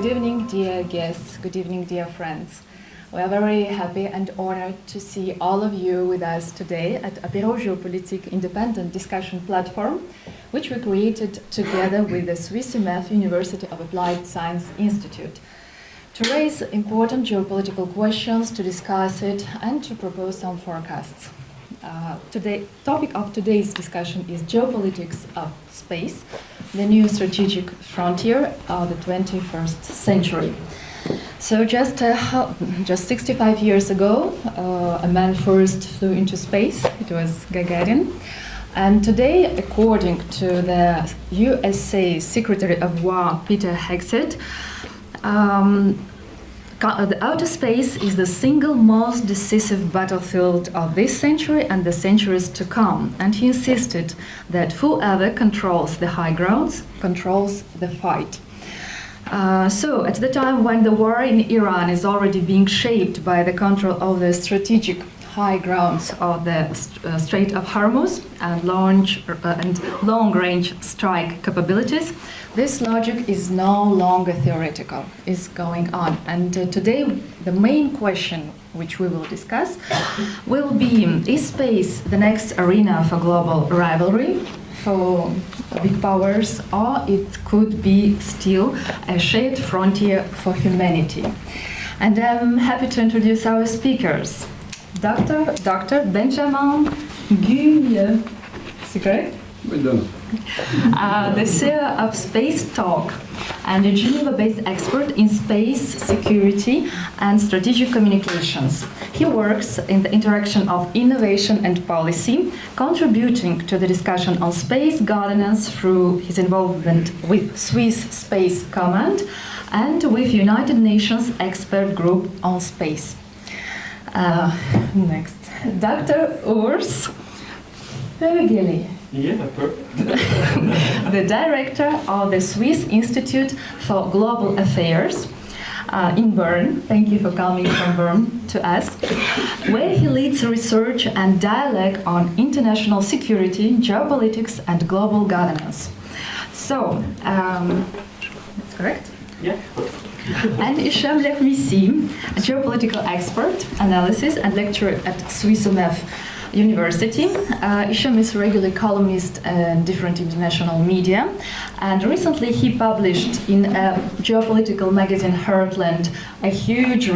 Good evening, dear guests. Good evening, dear friends. We are very happy and honored to see all of you with us today at Apéro Geopolitics Independent Discussion Platform, which we created together with the Swiss University of Applied Science Institute, to raise important geopolitical questions, to discuss it, and to propose some forecasts. The topic of today's discussion is Geopolitics of Space, the new strategic frontier of the 21st century. So just 65 years ago, a man first flew into space. It was Gagarin. And today, according to the USA Secretary of War, Peter Hegseth, the outer space is the single most decisive battlefield of this century and the centuries to come. And he insisted that whoever controls the high grounds controls the fight. So at the time when the war in Iran is already being shaped by the control of the strategic high grounds of the Strait of Hormuz and long-range strike capabilities, this logic is no longer theoretical, is going on. And today the main question which we will discuss will be, is space the next arena for global rivalry for big powers, or it could be still a shared frontier for humanity? And I'm happy to introduce our speakers. Dr. Benjamin Guille, is it correct? Well done. The CEO of Space Talk and a Geneva-based expert in space security and strategic communications. He works in the interaction of innovation and policy, contributing to the discussion on space governance through his involvement with Swiss Space Command and with United Nations Expert Group on Space. Next, Dr. Urs Högeli. Yeah, perfect. The director of the Swiss Institute for Global Affairs in Bern. Thank you for coming from Bern to us, where he leads research and dialogue on international security, geopolitics, and global governance. So, that's correct? Yeah. And Hicham Lermissi, a geopolitical expert, analysis, and lecturer at Swiss University. Hicham is a regular columnist in different international media, and recently he published in a geopolitical magazine, Heartland, a huge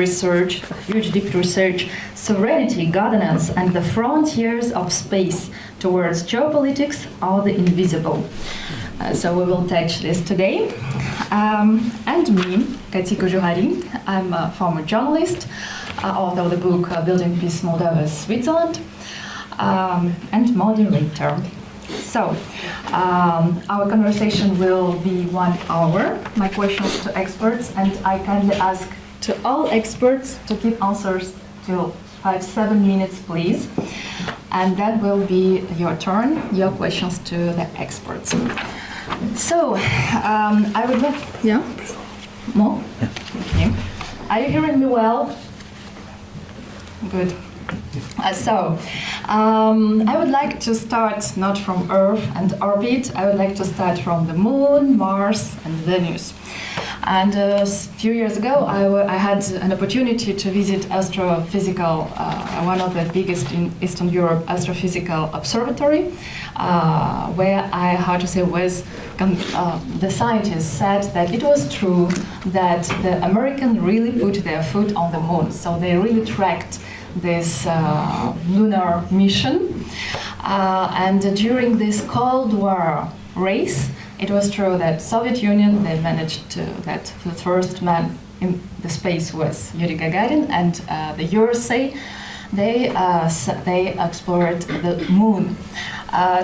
deep research, Sovereignty, Governance, and the Frontiers of Space Towards Geopolitics or the Invisible. So we will touch this today. And me, Katiko Johari, I'm a former journalist, author of the book Building Peace Moldova, Switzerland, and moderator. So, our conversation will be 1 hour. My questions to experts, and I kindly ask to all experts to keep answers to 5-7 minutes, please. And that will be your turn, your questions to the experts. So, I would like, yeah? More? Yeah. Okay. Are you hearing me well? Good. I would like to start not from Earth and orbit. I would like to start from the Moon, Mars, and Venus. And a few years ago, I had an opportunity to visit astrophysical, one of the biggest in Eastern Europe, astrophysical observatory, where the scientists said that it was true that the Americans really put their foot on the moon. So they really tracked this lunar mission. And during this Cold War race, it was true that Soviet Union, they managed that the first man in the space was Yuri Gagarin, and the USA, they explored the moon.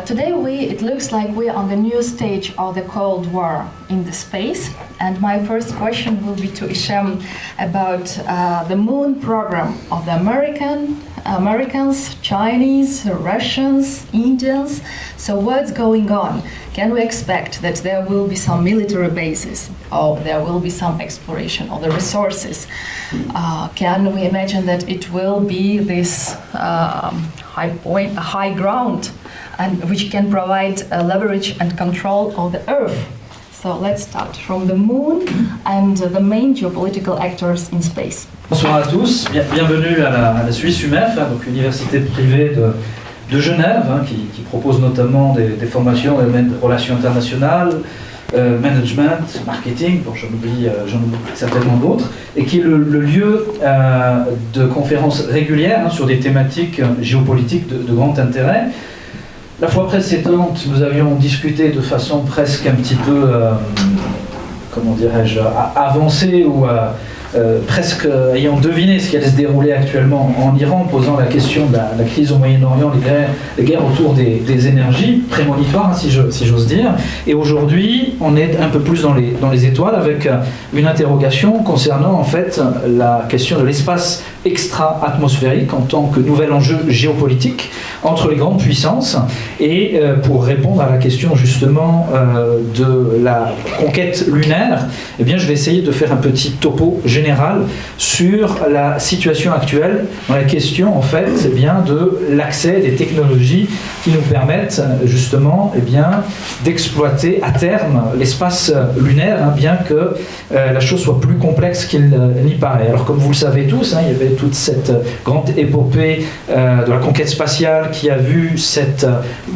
Today it looks like we're on the new stage of the Cold War in the space, and my first question will be to Hicham about the moon program of the Americans, Chinese, Russians, Indians. So what's going on? Can we expect that there will be some military bases, or there will be some exploration of the resources? Can we imagine that it will be this high ground, and which can provide leverage and control of the Earth? So let's start from the moon and the main geopolitical actors in space. Bonsoir à tous, bienvenue à la Suisse UMEF, donc université privée de Genève, qui propose notamment des formations dans le domaine de relations internationales, management, marketing, bon, j'en oublie certainement d'autres, et qui est le lieu de conférences régulières sur des thématiques géopolitiques de grand intérêt. La fois précédente, nous avions discuté de façon presque un petit peu, comment dirais-je, avancée ou presque ayant deviné ce qui allait se dérouler actuellement en Iran, posant la question de la crise au Moyen-Orient, les guerres autour des énergies, prémonitoires si j'ose dire. Et aujourd'hui, on est un peu plus dans les étoiles avec une interrogation concernant en fait la question de l'espace extra-atmosphérique en tant que nouvel enjeu géopolitique entre les grandes puissances. Et pour répondre à la question justement de la conquête lunaire, eh bien, je vais essayer de faire un petit topo général sur la situation actuelle dans la question en fait eh bien, de l'accès des technologies qui nous permettent justement eh bien, d'exploiter à terme l'espace lunaire, bien que la chose soit plus complexe qu'il n'y paraît. Alors comme vous le savez tous, il y avait toute cette grande épopée de la conquête spatiale qui a vu cette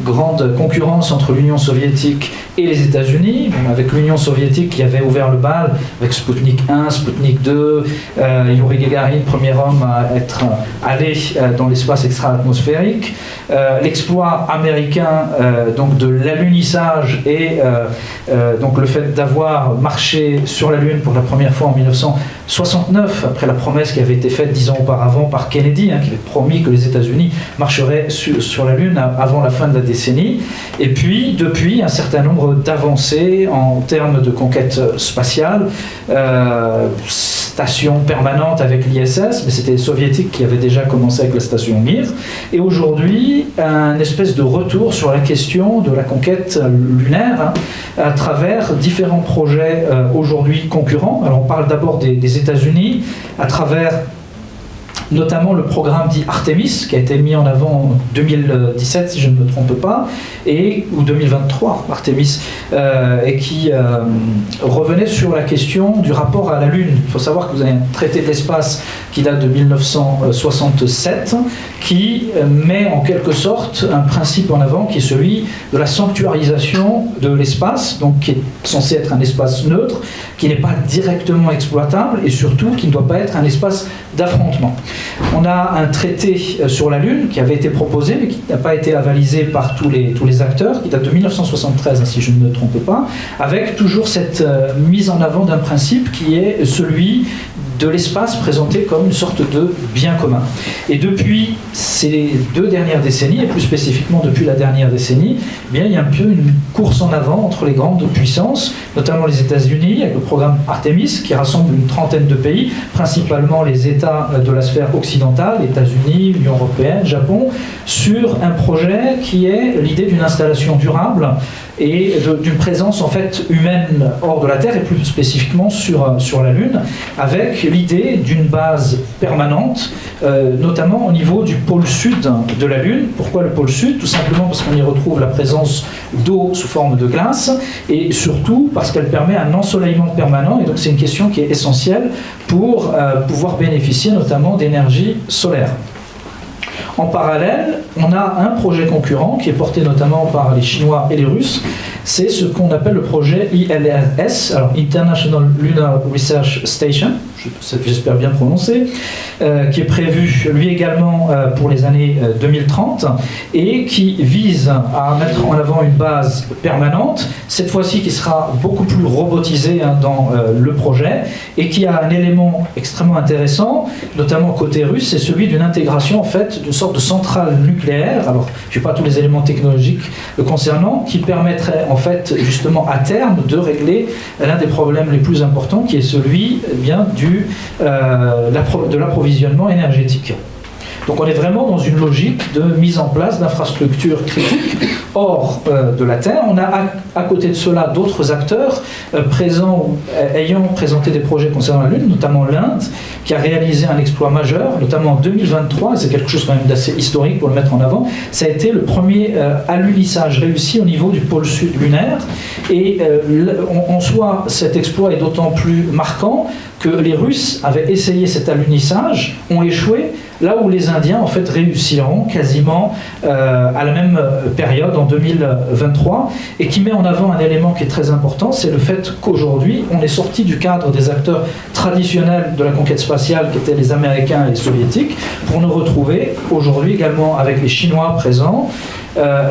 grande concurrence entre l'Union soviétique et les États-Unis, avec l'Union soviétique qui avait ouvert le bal avec Sputnik 1, Sputnik 2, Yuri Gagarin, premier homme à être allé dans l'espace extra-atmosphérique, l'exploit américain donc de l'alunissage et donc le fait d'avoir marché sur la Lune pour la première fois en 1969, après la promesse qui avait été faite 10 ans auparavant par Kennedy, qui avait promis que les États-Unis marcheraient sur la Lune avant la fin de la décennie. Et puis, depuis, un certain nombre d'avancées en termes de conquête spatiale, station permanente avec l'ISS, mais c'était les soviétiques qui avaient déjà commencé avec la station Mir, et aujourd'hui un espèce de retour sur la question de la conquête lunaire à travers différents projets aujourd'hui concurrents. Alors on parle d'abord des États-Unis à travers notamment le programme dit Artemis, qui a été mis en avant en 2017, si je ne me trompe pas, ou 2023, Artemis, et qui revenait sur la question du rapport à la Lune. Il faut savoir que vous avez un traité de l'espace qui date de 1967, qui met en quelque sorte un principe en avant qui est celui de la sanctuarisation de l'espace, donc qui est censé être un espace neutre, qui n'est pas directement exploitable et surtout qui ne doit pas être un espace d'affrontement. On a un traité sur la Lune qui avait été proposé mais qui n'a pas été avalisé par tous les acteurs, qui date de 1973 si je ne me trompe pas, avec toujours cette mise en avant d'un principe qui est celui de l'espace présenté comme une sorte de bien commun. Et depuis ces 2 dernières décennies, et plus spécifiquement depuis la dernière décennie, eh bien, il y a un peu une course en avant entre les grandes puissances, notamment les États-Unis, avec le programme Artemis, qui rassemble une trentaine de pays, principalement les États de la sphère occidentale, États-Unis, Union européenne, Japon, sur un projet qui est l'idée d'une installation durable et d'une présence en fait humaine hors de la Terre et plus spécifiquement sur la Lune, avec l'idée d'une base permanente, notamment au niveau du pôle sud de la Lune. Pourquoi le pôle sud? Tout simplement parce qu'on y retrouve la présence d'eau sous forme de glace et surtout parce qu'elle permet un ensoleillement permanent, et donc c'est une question qui est essentielle pour pouvoir bénéficier notamment d'énergie solaire. En parallèle, on a un projet concurrent qui est porté notamment par les Chinois et les Russes. C'est ce qu'on appelle le projet ILRS, alors International Lunar Research Station, j'espère bien prononcer, qui est prévu lui également pour les années 2030 et qui vise à mettre en avant une base permanente, cette fois-ci qui sera beaucoup plus robotisée dans le projet et qui a un élément extrêmement intéressant, notamment côté russe, c'est celui d'une intégration en fait d'une sorte de centrale nucléaire. Alors, je n'ai pas tous les éléments technologiques le concernant, qui permettrait en fait justement à terme de régler l'un des problèmes les plus importants, qui est celui de l'approvisionnement énergétique. Donc on est vraiment dans une logique de mise en place d'infrastructures critiques hors de la Terre. On a à côté de cela d'autres acteurs présents, ayant présenté des projets concernant la Lune, notamment l'Inde, qui a réalisé un exploit majeur, notamment en 2023, et c'est quelque chose quand même d'assez historique pour le mettre en avant. Ça a été le premier alunissage réussi au niveau du pôle sud lunaire. Et en soi, cet exploit est d'autant plus marquant que les Russes avaient essayé cet alunissage, ont échoué, là où les Indiens en fait réussiront quasiment à la même période en 2023, et qui met en avant un élément qui est très important, c'est le fait qu'aujourd'hui on est sorti du cadre des acteurs traditionnels de la conquête spatiale qui étaient les Américains et les Soviétiques, pour nous retrouver aujourd'hui également avec les Chinois présents,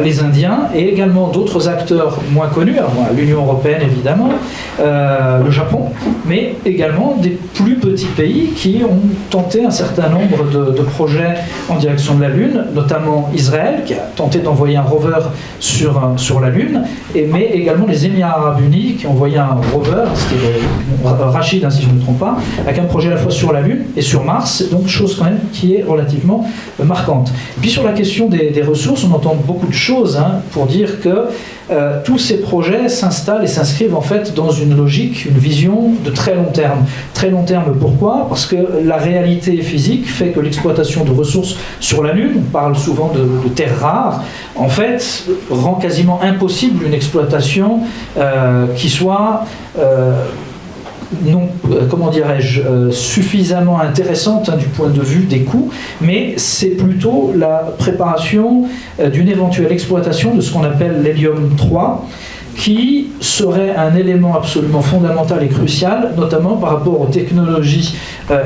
les Indiens et également d'autres acteurs moins connus, l'Union européenne évidemment, le Japon, mais également des plus petits pays qui ont tenté un certain nombre de projets en direction de la Lune, notamment Israël qui a tenté d'envoyer un rover sur la Lune, mais également les Émirats arabes unis qui ont envoyé un rover, c'était Rachid si je ne me trompe pas, avec un projet à la fois sur la Lune et sur Mars, donc chose quand même qui est relativement marquante. Et puis sur la question des ressources, on entend beaucoup de choses pour dire que tous ces projets s'installent et s'inscrivent en fait dans une logique, une vision de très long terme. Très long terme, pourquoi ? Parce que la réalité physique fait que l'exploitation de ressources sur la Lune, on parle souvent de terres rares, en fait rend quasiment impossible une exploitation qui soit non, comment dirais-je, suffisamment intéressante du point de vue des coûts, mais c'est plutôt la préparation d'une éventuelle exploitation de ce qu'on appelle l'hélium 3, qui serait un élément absolument fondamental et crucial, notamment par rapport aux technologies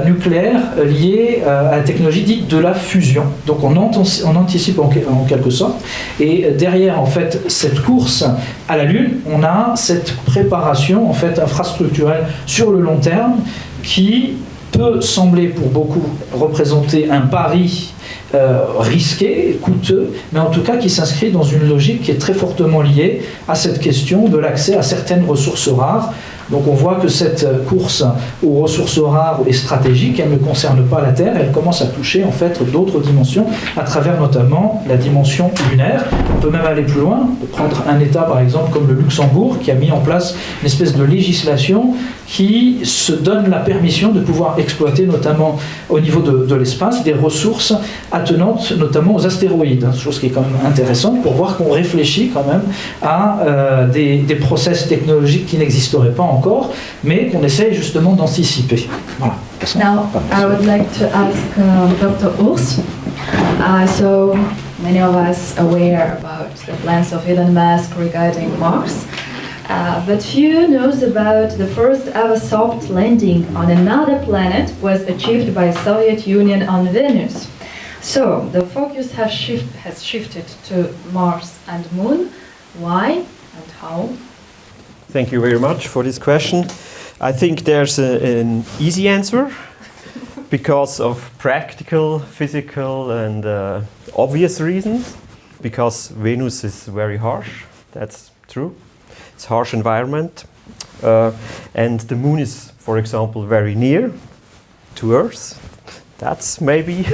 nucléaires liées à la technologie dite de la fusion. Donc on anticipe en quelque sorte, et derrière en fait cette course à la Lune, on a cette préparation en fait infrastructurelle sur le long terme qui peut sembler pour beaucoup représenter un pari risqué, coûteux, mais en tout cas qui s'inscrit dans une logique qui est très fortement liée à cette question de l'accès à certaines ressources rares. Donc on voit que cette course aux ressources rares est stratégique, elle ne concerne pas la Terre, elle commence à toucher en fait d'autres dimensions, à travers notamment la dimension lunaire. On peut même aller plus loin, prendre un État par exemple comme le Luxembourg, qui a mis en place une espèce de législation qui se donne la permission de pouvoir exploiter notamment au niveau de l'espace des ressources attenantes notamment aux astéroïdes, chose qui est quand même intéressante pour voir qu'on réfléchit quand même à des process technologiques qui n'existeraient pas encore, mais qu'on essaye justement d'anticiper. Voilà. Now, I would like to ask Dr. Urs. So, many of us aware about the plans of Elon Musk regarding Mars, but few knows about the first ever soft landing on another planet was achieved by Soviet Union on Venus. So, the focus has shifted to Mars and Moon. Why and how? Thank you very much for this question. I think there's an easy answer because of practical, physical and obvious reasons. Because Venus is very harsh, that's true. It's a harsh environment. And the Moon is, for example, very near to Earth. That's maybe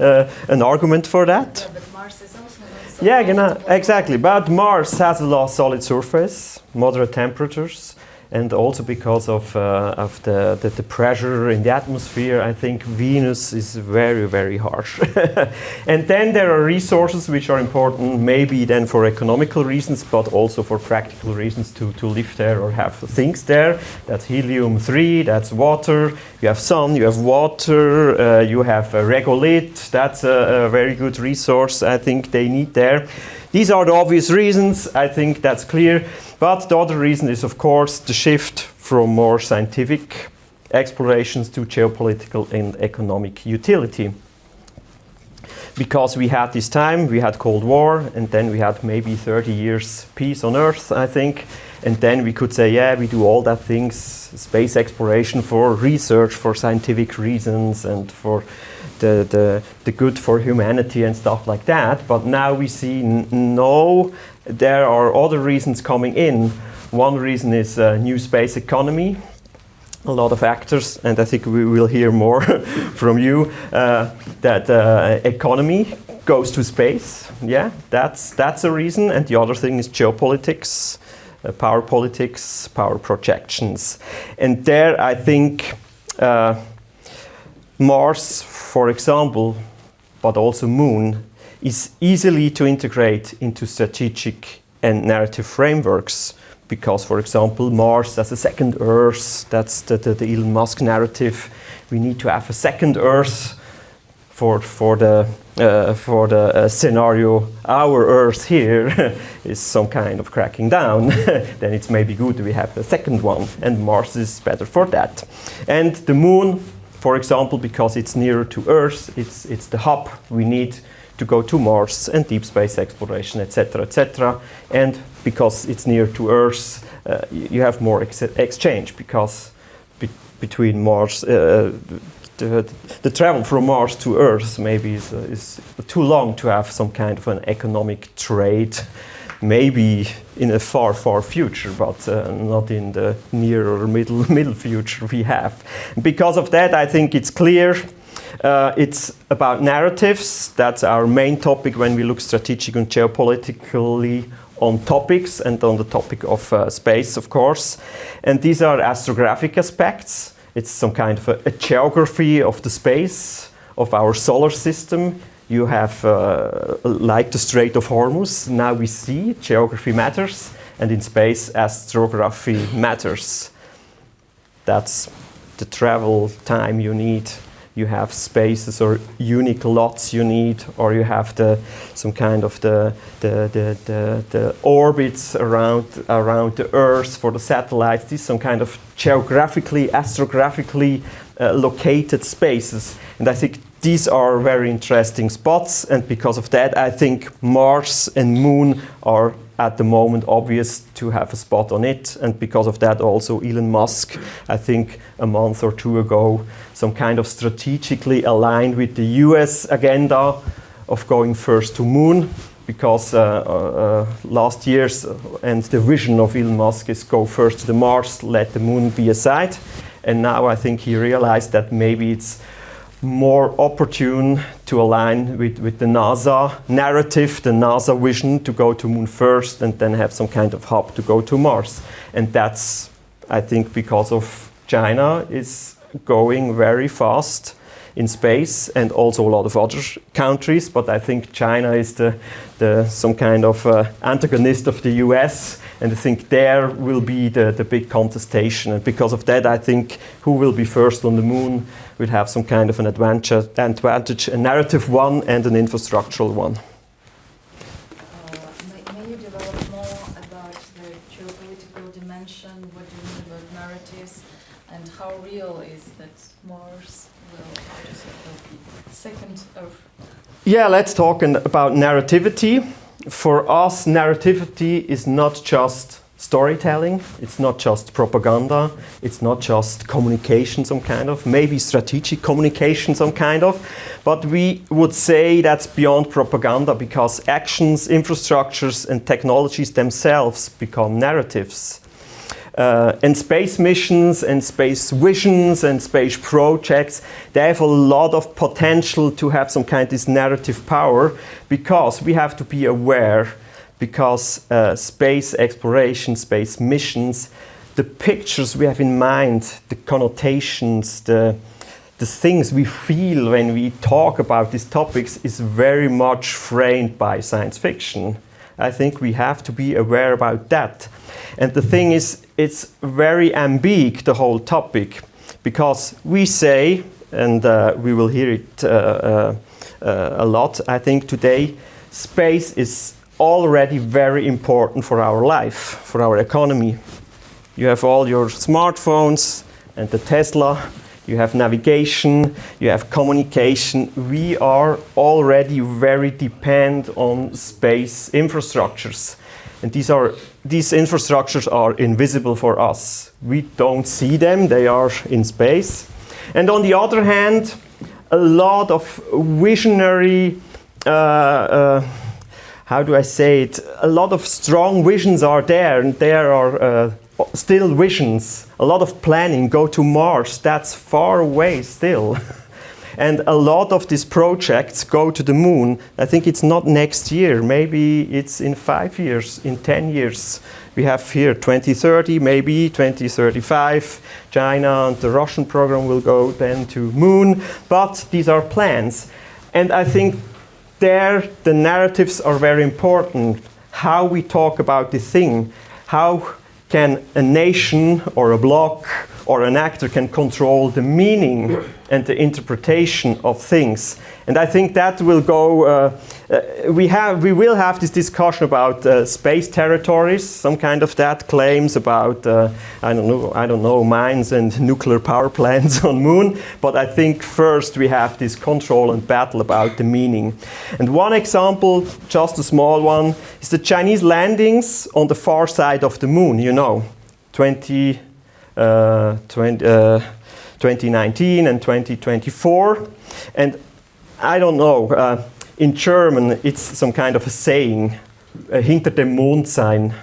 an argument for that. Yeah, but Mars is also not so exactly. But Mars has a solid surface, moderate temperatures, and also because of the pressure in the atmosphere, I think Venus is very, very harsh. And then there are resources which are important, maybe then for economical reasons, but also for practical reasons to live there or have things there. That's helium-3, that's water. You have sun, you have water, you have a regolith. That's a very good resource I think they need there. These are the obvious reasons, I think that's clear. But the other reason is, of course, the shift from more scientific explorations to geopolitical and economic utility. Because we had this time, we had Cold War, and then we had maybe 30 years peace on Earth, I think. And then we could say, yeah, we do all that things, space exploration for research, for scientific reasons, and for the good for humanity and stuff like that. But now we see no, there are other reasons coming in. One reason is new space economy. a lot of actors, and I think we will hear more from you, that economy goes to space. Yeah, that's a reason. And the other thing is geopolitics, power politics, power projections. And there I think Mars, for example, but also Moon, is easily to integrate into strategic and narrative frameworks. Because, for example, Mars as a second Earth, that's the Elon Musk narrative. We need to have a second Earth for the scenario. Our Earth here is some kind of cracking down. Then it's maybe good we have a second one, and Mars is better for that. And the Moon, for example, because it's nearer to Earth, it's the hub. We need to go to Mars and deep space exploration, etc., etc. And because it's near to Earth, you have more exchange, because between Mars, the travel from Mars to Earth maybe is too long to have some kind of an economic trade, maybe in a far, far future, but not in the near or middle future we have. And because of that, I think it's clear. It's about narratives. That's our main topic when we look strategic and geopolitically on topics, and on the topic of space, of course. And these are astrographic aspects. It's some kind of a geography of the space, of our solar system. You have, like the Strait of Hormuz, now we see geography matters, and in space, astrography matters. That's the travel time you need. You have spaces or unique lots you need, or you have some kind of the orbits around the Earth for the satellites. These some kind of geographically, astrographically located spaces, and I think these are very interesting spots. And because of that, I think Mars and Moon are at the moment obvious to have a spot on it. And because of that, also Elon Musk, I think a month or two ago, some kind of strategically aligned with the US agenda of going first to Moon, because last year's and the vision of Elon Musk is go first to the Mars, let the Moon be aside. And now I think he realized that maybe it's more opportune to align with the NASA narrative, the NASA vision to go to Moon first and then have some kind of hub to go to Mars. And that's, I think, because of China is going very fast in space, and also a lot of other countries, but I think China is the some kind of antagonist of the US, and I think there will be the big contestation. And because of that, I think who will be first on the Moon will have some kind of an advantage, a narrative one and an infrastructural one. May you develop more about the geopolitical dimension? What do you mean about narratives, and how real is that Mars will be second Earth? Yeah, let's talk about narrativity. For us, narrativity is not just storytelling, it's not just propaganda, it's not just communication some kind of, maybe strategic communication some kind of, but we would say that's beyond propaganda, because actions, infrastructures and technologies themselves become narratives. And space missions and space visions and space projects, they have a lot of potential to have some kind of this narrative power, because we have to be aware, because space exploration, space missions, the pictures we have in mind, the connotations, the things we feel when we talk about these topics is very much framed by science fiction. I think we have to be aware about that. And the thing is, it's very ambiguous, the whole topic, because we say, and we will hear it a lot, I think today, space is already very important for our life, for our economy. You have all your smartphones and the Tesla, you have navigation, you have communication. We are already very dependent on space infrastructures. And these infrastructures are invisible for us. We don't see them, they are in space. And on the other hand, a lot of visionary, how do I say it? A lot of strong visions are there, and there are still visions. A lot of planning. Go to Mars. That's far away still. And a lot of these projects go to the moon. I think it's not next year. Maybe it's in 5 years, in 10 years. We have here 2030, maybe 2035. China and the Russian program will go then to moon. But these are plans. And I think there the narratives are very important. How we talk about the thing. How can a nation or a bloc or an actor can control the meaning and the interpretation of things. And I think that will go, we will have this discussion about space territories, some kind of that, claims about, I don't know, mines and nuclear power plants on moon. But I think first we have this control and battle about the meaning. And one example, just a small one, is the Chinese landings on the far side of the moon, you know, 2019 and 2024. And I don't know, in German it's some kind of a saying, hinter dem Mond sein.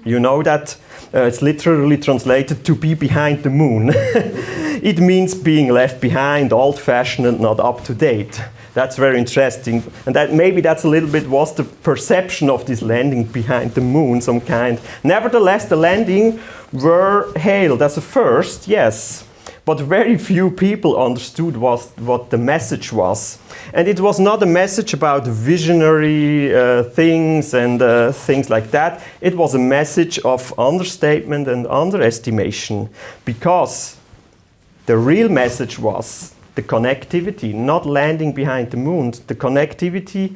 You know that? It's literally translated to be behind the moon. It means being left behind, old-fashioned and not up to date. That's very interesting. And that maybe that's a little bit was the perception of this landing behind the moon, some kind. Nevertheless, the landing were hailed as a first, yes. But very few people understood what the message was. And it was not a message about visionary things and things like that. It was a message of understatement and underestimation. Because the real message was the connectivity, not landing behind the moon, the connectivity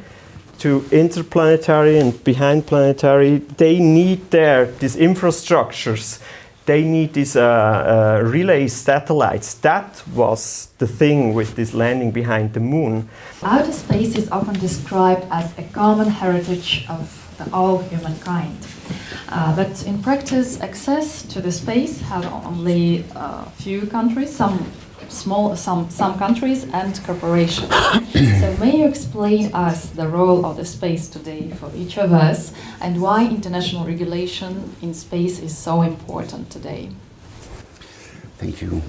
to interplanetary and behind planetary. They need these infrastructures. They need these relay satellites. That was the thing with this landing behind the moon. Outer space is often described as a common heritage of all humankind. But in practice, access to the space have only a few countries, some countries and corporations. So may you explain us the role of the space today for each of us and why international regulation in space is so important today? Thank you.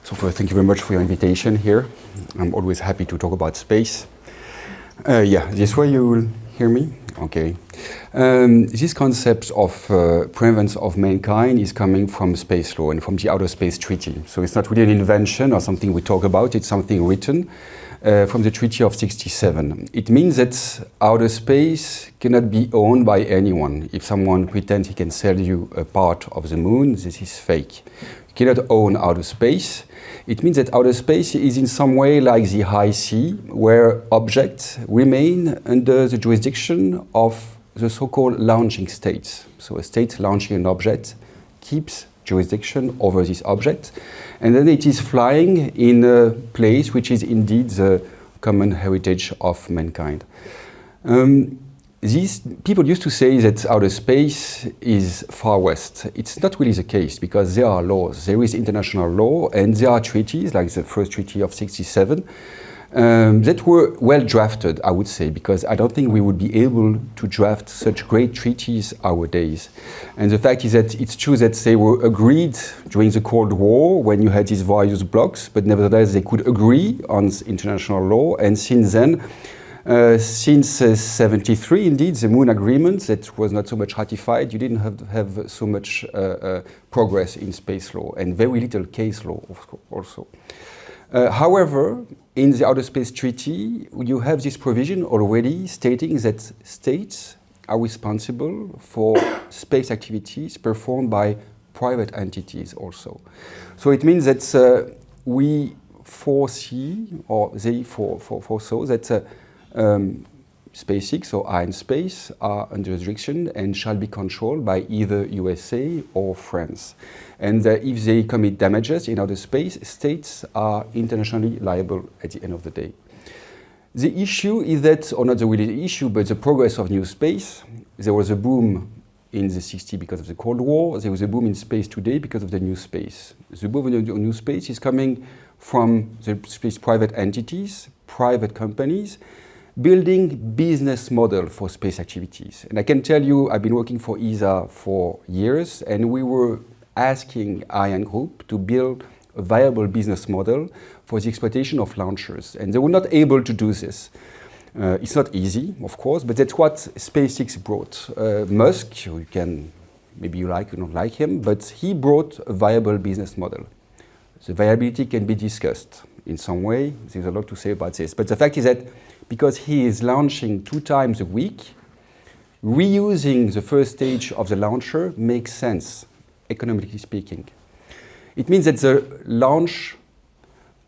So first, thank you very much for your invitation here. I'm always happy to talk about space. This way you will hear me? Okay. This concept of prevalence of mankind is coming from space law and from the Outer Space Treaty. So it's not really an invention or something we talk about, it's something written from the Treaty of 1967. It means that outer space cannot be owned by anyone. If someone pretends he can sell you a part of the moon, this is fake. You cannot own outer space. It means that outer space is in some way like the high sea, where objects remain under the jurisdiction of the so-called launching states. So a state launching an object keeps jurisdiction over this object, and then it is flying in a place which is indeed the common heritage of mankind. These people used to say that outer space is far west. It's not really the case, because there are laws. There is international law, and there are treaties, like the first treaty of 1967, that were well drafted, I would say, because I don't think we would be able to draft such great treaties nowadays. And the fact is that it's true that they were agreed during the Cold War, when you had these various blocks, but nevertheless they could agree on international law, and since then, since 1973, indeed, the Moon Agreement that was not so much ratified, you didn't have so much progress in space law, and very little case law also. However, in the Outer Space Treaty, you have this provision already stating that states are responsible for space activities performed by private entities also. So it means that we foresee, or they foresaw that SpaceX or Arianespace are under jurisdiction and shall be controlled by either USA or France. And if they commit damages in outer space, states are internationally liable at the end of the day. The issue is that, or not the really issue, but the progress of new space. There was a boom in the 60s because of the Cold War. There was a boom in space today because of the new space. The boom in the new space is coming from the space private entities, private companies, building business model for space activities. And I can tell you, I've been working for ESA for years, and we were asking Ariane Group to build a viable business model for the exploitation of launchers. And they were not able to do this. It's not easy, of course, but that's what SpaceX brought. Musk, you can, maybe you like, you don't like him, but he brought a viable business model. The viability can be discussed in some way. There's a lot to say about this. But the fact is that because he is launching 2 times a week, reusing the first stage of the launcher makes sense, economically speaking. It means that the launch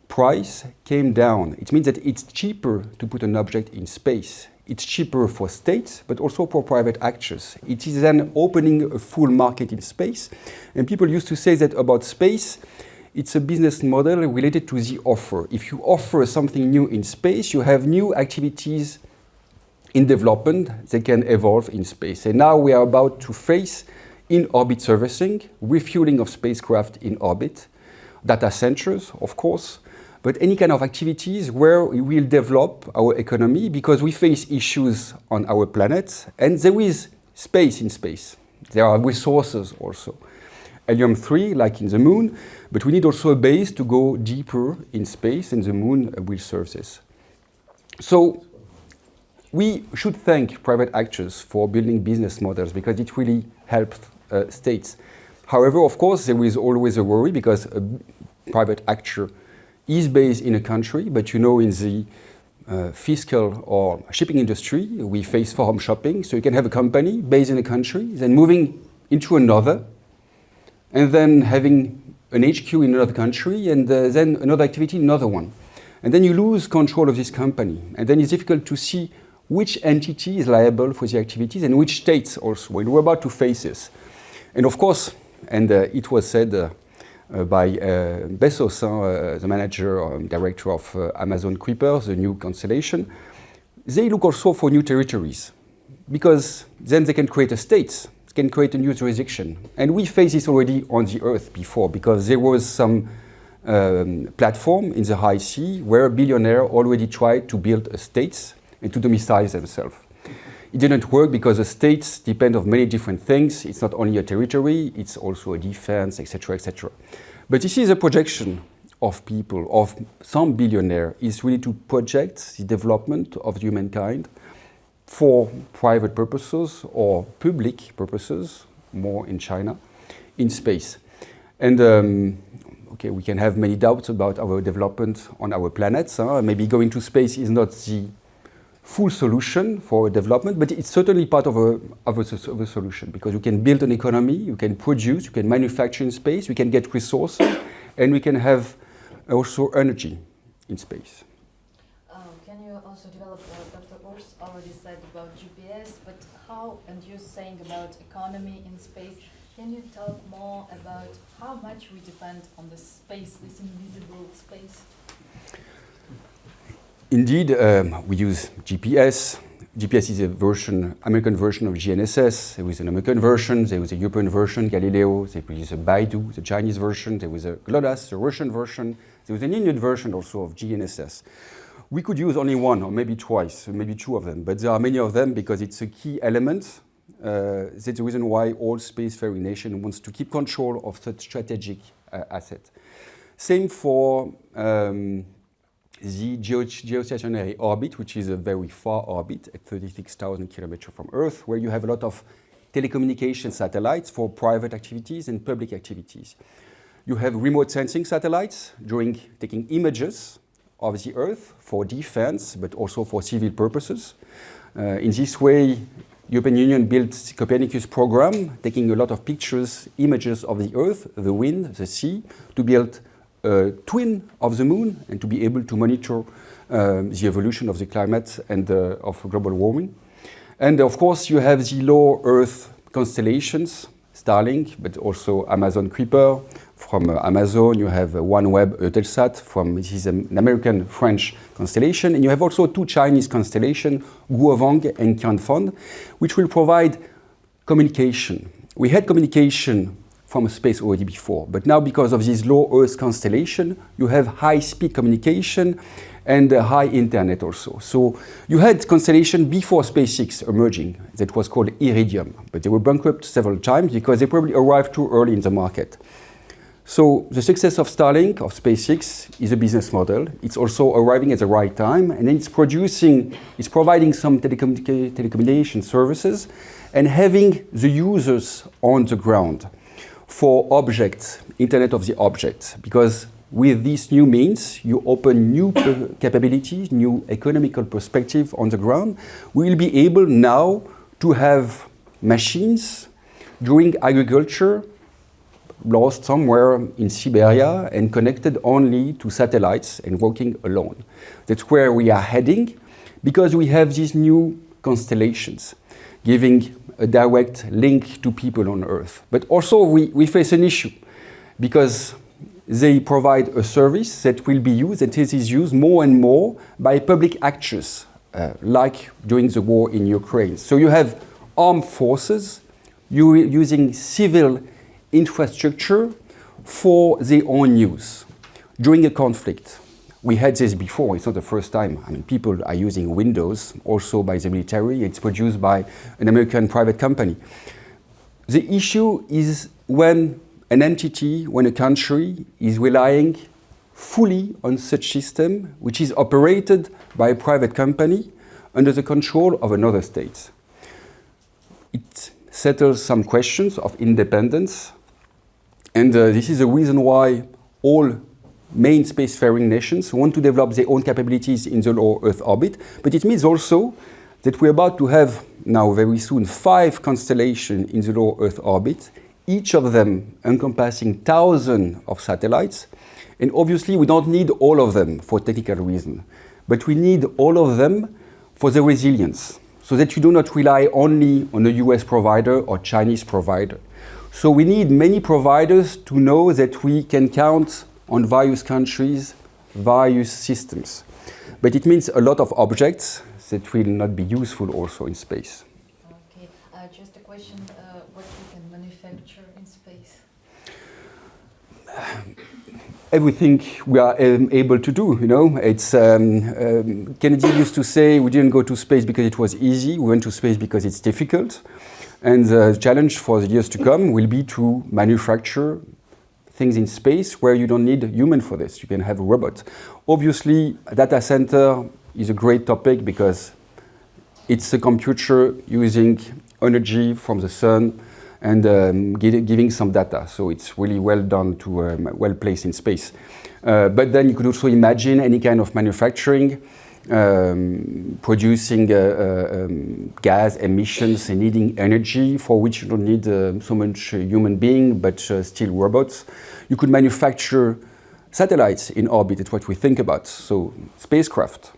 price came down. It means that it's cheaper to put an object in space. It's cheaper for states, but also for private actors. It is then opening a full market in space. And people used to say that about space, it's a business model related to the offer. If you offer something new in space, you have new activities in development that can evolve in space. And now we are about to face in-orbit servicing, refueling of spacecraft in orbit, data centers, of course, but any kind of activities where we will develop our economy because we face issues on our planet, and there is space in space. There are resources also. Helium-3, like in the moon, but we need also a base to go deeper in space, and the moon will serve this. So we should thank private actors for building business models because it really helps states. However, of course, there is always a worry because a private actor is based in a country, but you know, in the fiscal or shipping industry, we face forum shopping. So you can have a company based in a country, then moving into another, and then having an HQ in another country, and then another activity in another one. And then you lose control of this company. And then it's difficult to see which entity is liable for the activities and which states also. And we're about to face this. And of course, and it was said by Bezos, the manager or director of Amazon Kuiper, the new constellation, they look also for new territories because then they can create a state, can create a new jurisdiction. And we faced this already on the Earth before because there was some platform in the high sea where a billionaire already tried to build a state and to domicile themselves. It didn't work because the states depend on many different things. It's not only a territory, it's also a defense, etc., etc. But this is a projection of people, of some billionaire, is really to project the development of humankind for private purposes or public purposes, more in China, in space. And okay, we can have many doubts about our development on our planets. Maybe going to space is not the full solution for development, but it's certainly part of a solution because you can build an economy, you can produce, you can manufacture in space, we can get resources, and we can have also energy in space. Can you also develop, Dr. Urs already said about GPS, but how, and you're saying about economy in space, can you talk more about how much we depend on the space, this invisible space? Indeed, we use GPS. GPS is a version, American version of GNSS. There was an American version, there was a European version, Galileo, there was a Baidu, the Chinese version, there was a GLONASS, the Russian version, there was an Indian version also of GNSS. We could use only one or maybe twice, or maybe 2 of them, but there are many of them because it's a key element. That's the reason why all spacefaring nation wants to keep control of such strategic asset. Same for the geostationary orbit, which is a very far orbit at 36,000 kilometers from Earth, where you have a lot of telecommunication satellites for private activities and public activities. You have remote sensing satellites taking images of the Earth for defense, but also for civil purposes. In this way, European Union built the Copernicus program, taking a lot of pictures, images of the Earth, the wind, the sea, to build a twin of the moon and to be able to monitor the evolution of the climate and of global warming. And of course, you have the low Earth constellations, Starlink, but also Amazon Kuiper. From Amazon, you have OneWeb Eutelsat from, this is an American-French constellation. And you have also 2 Chinese constellations, Guowang and Qianfeng, which will provide communication. We had communication from space already before, but now because of this low Earth constellation, you have high-speed communication, and high internet also. So you had constellation before SpaceX emerging that was called Iridium, but they were bankrupt several times because they probably arrived too early in the market. So the success of Starlink, of SpaceX, is a business model. It's also arriving at the right time, and then it's providing some telecommunication services and having the users on the ground for objects, Internet of the Object, because with these new means, you open new capabilities, new economical perspective on the ground. We will be able now to have machines doing agriculture lost somewhere in Siberia and connected only to satellites and working alone. That's where we are heading, because we have these new constellations giving a direct link to people on Earth. But also we face an issue, because they provide a service that will be used, that is used more and more by public actors, like during the war in Ukraine. So you have armed forces using civil infrastructure for their own use during a conflict. We had this before, it's not the first time. I mean, people are using Windows also by the military. It's produced by an American private company. The issue is when an entity, when a country is relying fully on such system, which is operated by a private company under the control of another state. It settles some questions of independence, and this is the reason why all main spacefaring nations want to develop their own capabilities in the low Earth orbit. But it means also that we're about to have now very soon 5 constellations in the low Earth orbit, each of them encompassing thousands of satellites. And obviously we don't need all of them for technical reasons, but we need all of them for the resilience, so that you do not rely only on a US provider or Chinese provider. So we need many providers to know that we can count on various countries, various systems. But it means a lot of objects that will not be useful also in space. Okay, just a question, what you can manufacture in space? Everything we are able to do, you know. It's Kennedy used to say we didn't go to space because it was easy, we went to space because it's difficult. And the challenge for the years to come will be to manufacture things in space where you don't need a human for this. You can have a robot. Obviously, a data center is a great topic because it's a computer using energy from the sun and giving some data. So it's really well done to well placed in space. But then you could also imagine any kind of manufacturing, producing gas emissions and needing energy for which you don't need so much human being, but still robots. You could manufacture satellites in orbit, it's what we think about, so spacecraft.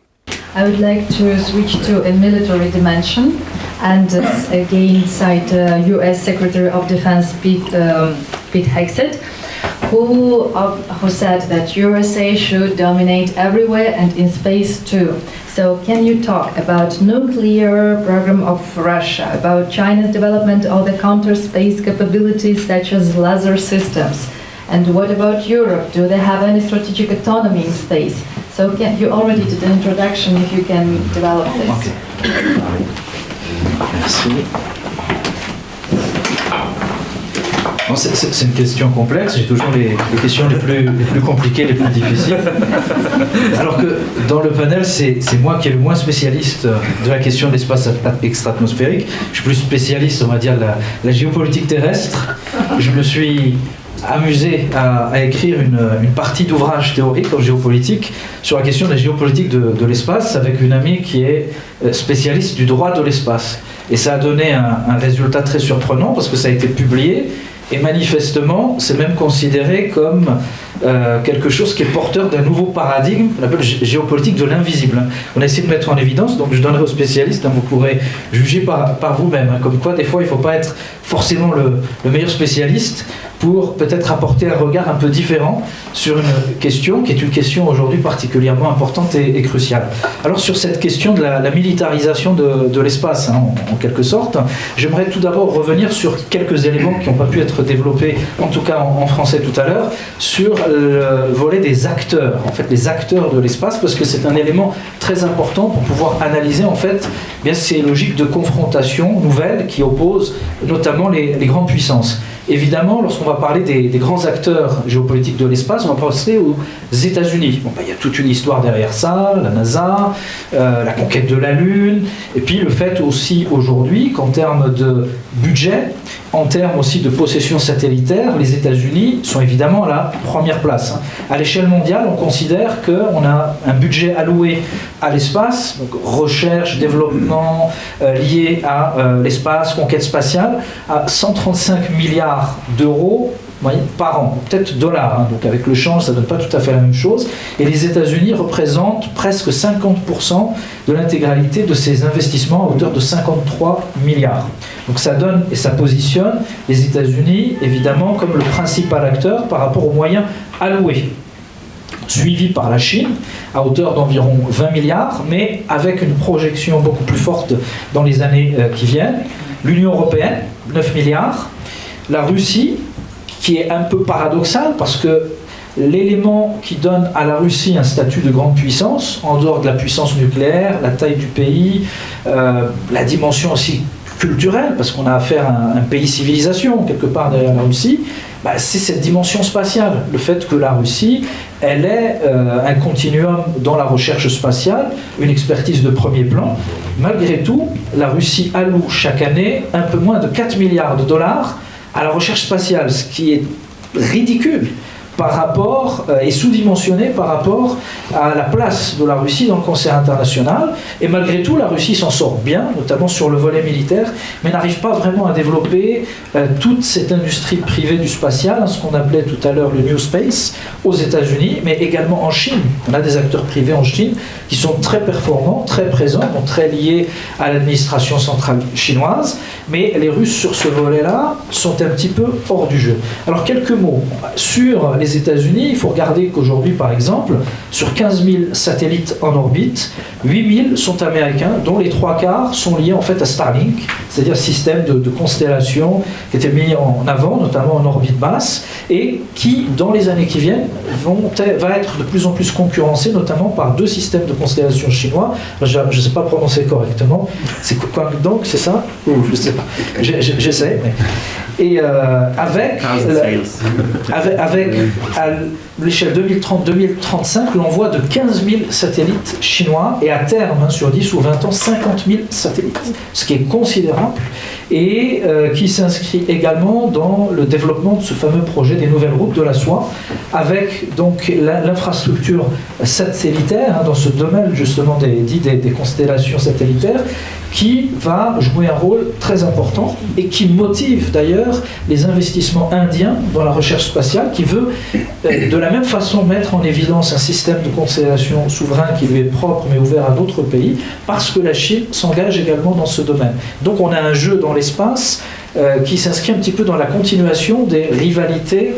I would like to switch to a military dimension and again cite US Secretary of Defense Pete Hegseth, who said that USA should dominate everywhere and in space too. So can you talk about nuclear program of Russia, about China's development of the counter-space capabilities such as laser systems? And what about Europe? Do they have any strategic autonomy in space? So you already did the introduction, if you can develop this. Okay. Merci. Bon, c'est une question complexe, j'ai toujours les questions les plus compliquées, les plus difficiles. Alors que dans le panel, c'est moi qui est le moins spécialiste de la question de l'espace extra-atmosphérique. Je suis plus spécialiste, on va dire, de la géopolitique terrestre. Je me suis amusé à écrire une partie d'ouvrage théorique en géopolitique sur la question de la géopolitique de l'espace avec une amie qui est spécialiste du droit de l'espace. Et ça a donné un résultat très surprenant parce que ça a été publié et manifestement c'est même considéré comme quelque chose qui est porteur d'un nouveau paradigme qu'on appelle géopolitique de l'invisible. On a essayé de mettre en évidence, donc je donnerai aux spécialistes, vous pourrez juger par vous-même, comme quoi des fois il ne faut pas être forcément le meilleur spécialiste pour peut-être apporter un regard un peu différent sur une question qui est une question aujourd'hui particulièrement importante et cruciale. Alors sur cette question de la militarisation de l'espace, en quelque sorte, j'aimerais tout d'abord revenir sur quelques éléments qui n'ont pas pu être développés, en tout cas en français tout à l'heure, sur le volet des acteurs, en fait les acteurs de l'espace, parce que c'est un élément très important pour pouvoir analyser en fait bien ces logiques de confrontation nouvelles qui opposent notamment les grandes puissances. Évidemment, lorsqu'on va parler des grands acteurs géopolitiques de l'espace, on va penser aux États-Unis. Bon, il y a toute une histoire derrière ça, la NASA, la conquête de la Lune, et puis le fait aussi aujourd'hui qu'en termes de budget, en termes aussi de possession satellitaire, les États-Unis sont évidemment à la première place. À l'échelle mondiale, on considère qu'on a un budget alloué à l'espace, donc recherche, développement lié à l'espace, conquête spatiale, à 135 milliards d'euros par an, peut-être dollars, hein, donc avec le change ça ne donne pas tout à fait la même chose, et les États-Unis représentent presque 50% de l'intégralité de ces investissements à hauteur de 53 milliards. Donc ça donne et ça positionne les États-Unis évidemment comme le principal acteur par rapport aux moyens alloués, suivi par la Chine à hauteur d'environ 20 milliards, mais avec une projection beaucoup plus forte dans les années qui viennent, l'Union européenne, 9 milliards, la Russie, qui est un peu paradoxal parce que l'élément qui donne à la Russie un statut de grande puissance, en dehors de la puissance nucléaire, la taille du pays, la dimension aussi culturelle, parce qu'on a affaire à un pays civilisation quelque part derrière la Russie, c'est cette dimension spatiale, le fait que la Russie, elle est un continuum dans la recherche spatiale, une expertise de premier plan. Malgré tout, la Russie alloue chaque année un peu moins de 4 milliards de dollars à la recherche spatiale, ce qui est ridicule par rapport, et sous-dimensionné par rapport à la place de la Russie dans le concert international. Et malgré tout, la Russie s'en sort bien, notamment sur le volet militaire, mais n'arrive pas vraiment à développer toute cette industrie privée du spatial, ce qu'on appelait tout à l'heure le NewSpace, aux États-Unis, mais également en Chine. On a des acteurs privés en Chine qui sont très performants, très présents, donc très liés à l'administration centrale chinoise, mais les Russes sur ce volet-là sont un petit peu hors du jeu. Alors quelques mots sur les États-Unis. Il faut regarder qu'aujourd'hui, par exemple, sur 15 000 satellites en orbite, 8 000 sont américains, dont les 3/4 sont liés en fait à Starlink, c'est-à-dire système de constellation qui était mis en avant, notamment en orbite basse, et qui, dans les années qui viennent, va être de plus en plus concurrencé, notamment par 2 systèmes de constellation chinois. Je ne sais pas prononcer correctement. C'est quoi donc, c'est ça? Je ne sais pas. J'essaie. Mais... Et avec à l'échelle 2030-2035 l'envoi de 15 000 satellites chinois et à terme, sur 10 ou 20 ans, 50 000 satellites, ce qui est considérable et qui s'inscrit également dans le développement de ce fameux projet des nouvelles routes de la soie avec donc l'infrastructure satellitaire dans ce domaine justement des constellations satellitaires qui va jouer un rôle très important et qui motive d'ailleurs les investissements indiens dans la recherche spatiale, qui veut de la même façon mettre en évidence un système de constellation souverain qui lui est propre mais ouvert à d'autres pays, parce que la Chine s'engage également dans ce domaine. Donc on a un jeu dans l'espace qui s'inscrit un petit peu dans la continuation des rivalités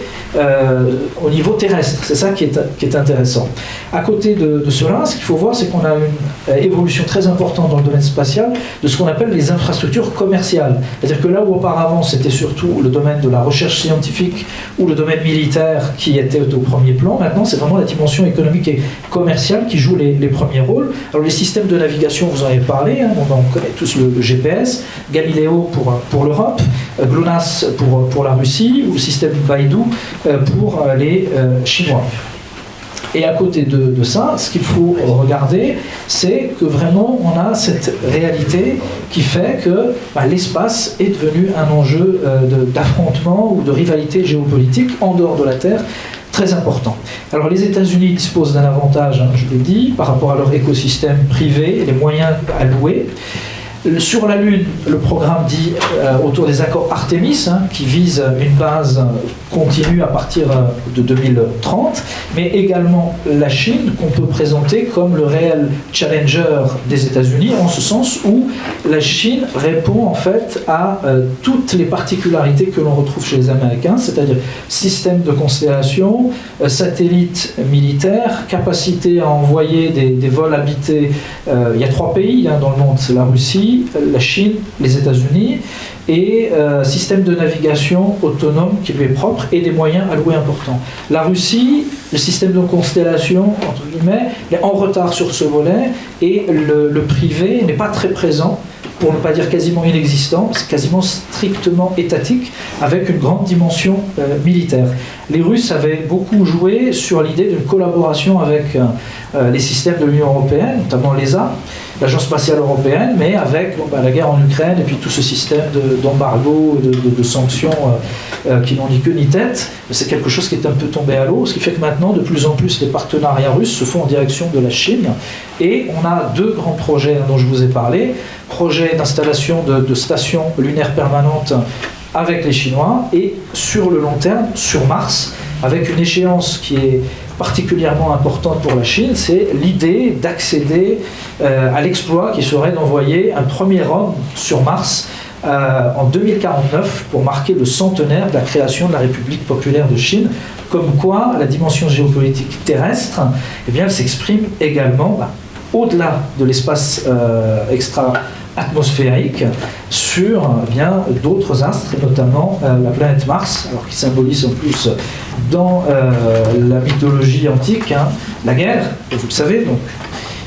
au niveau terrestre. C'est ça qui est intéressant. À côté de cela, ce qu'il faut voir, c'est qu'on a une évolution très importante dans le domaine spatial de ce qu'on appelle les infrastructures commerciales. C'est-à-dire que là où auparavant c'était surtout le domaine de la recherche scientifique ou le domaine militaire qui était au premier plan, maintenant c'est vraiment la dimension économique et commerciale qui joue les premiers rôles. Alors les systèmes de navigation, vous en avez parlé, on connaît tous le GPS, Galileo pour l'Europe, GLONASS pour la Russie, ou le système Baidu pour les Chinois. Et à côté de ça, ce qu'il faut regarder, c'est que vraiment on a cette réalité qui fait que l'espace est devenu un enjeu d'affrontement ou de rivalité géopolitique en dehors de la Terre très important. Alors les États-Unis disposent d'un avantage, je l'ai dit, par rapport à leur écosystème privé et les moyens alloués. Sur la Lune, le programme dit autour des accords Artemis, qui vise une base continue à partir de 2030, mais également la Chine, qu'on peut présenter comme le réel challenger des États-Unis, en ce sens où la Chine répond en fait à toutes les particularités que l'on retrouve chez les Américains, c'est-à-dire système de constellation, satellites militaires, capacité à envoyer des vols habités. Il y a 3 pays dans le monde, c'est la Russie, la Chine, les États-Unis, et système de navigation autonome qui lui est propre et des moyens alloués importants. La Russie, le système de constellation, entre guillemets, est en retard sur ce volet et le privé n'est pas très présent, pour ne pas dire quasiment inexistant, c'est quasiment strictement étatique, avec une grande dimension militaire. Les Russes avaient beaucoup joué sur l'idée d'une collaboration avec les systèmes de l'Union européenne, notamment l'ESA, l'Agence spatiale européenne, mais avec la guerre en Ukraine et puis tout ce système d'embargo, de sanctions qui n'ont ni queue ni tête, c'est quelque chose qui est un peu tombé à l'eau, ce qui fait que maintenant, de plus en plus, les partenariats russes se font en direction de la Chine, et on a deux grands projets dont je vous ai parlé, projet d'installation de stations lunaires permanentes avec les Chinois, et sur le long terme, sur Mars, avec une échéance qui est particulièrement importante pour la Chine, c'est l'idée d'accéder à l'exploit qui serait d'envoyer un premier homme sur Mars en 2049 pour marquer le centenaire de la création de la République populaire de Chine, comme quoi la dimension géopolitique terrestre, eh bien, elle s'exprime également au-delà de l'espace extra-atmosphérique sur bien d'autres astres, et notamment la planète Mars, alors qui symbolise en plus dans la mythologie antique la guerre, vous le savez, donc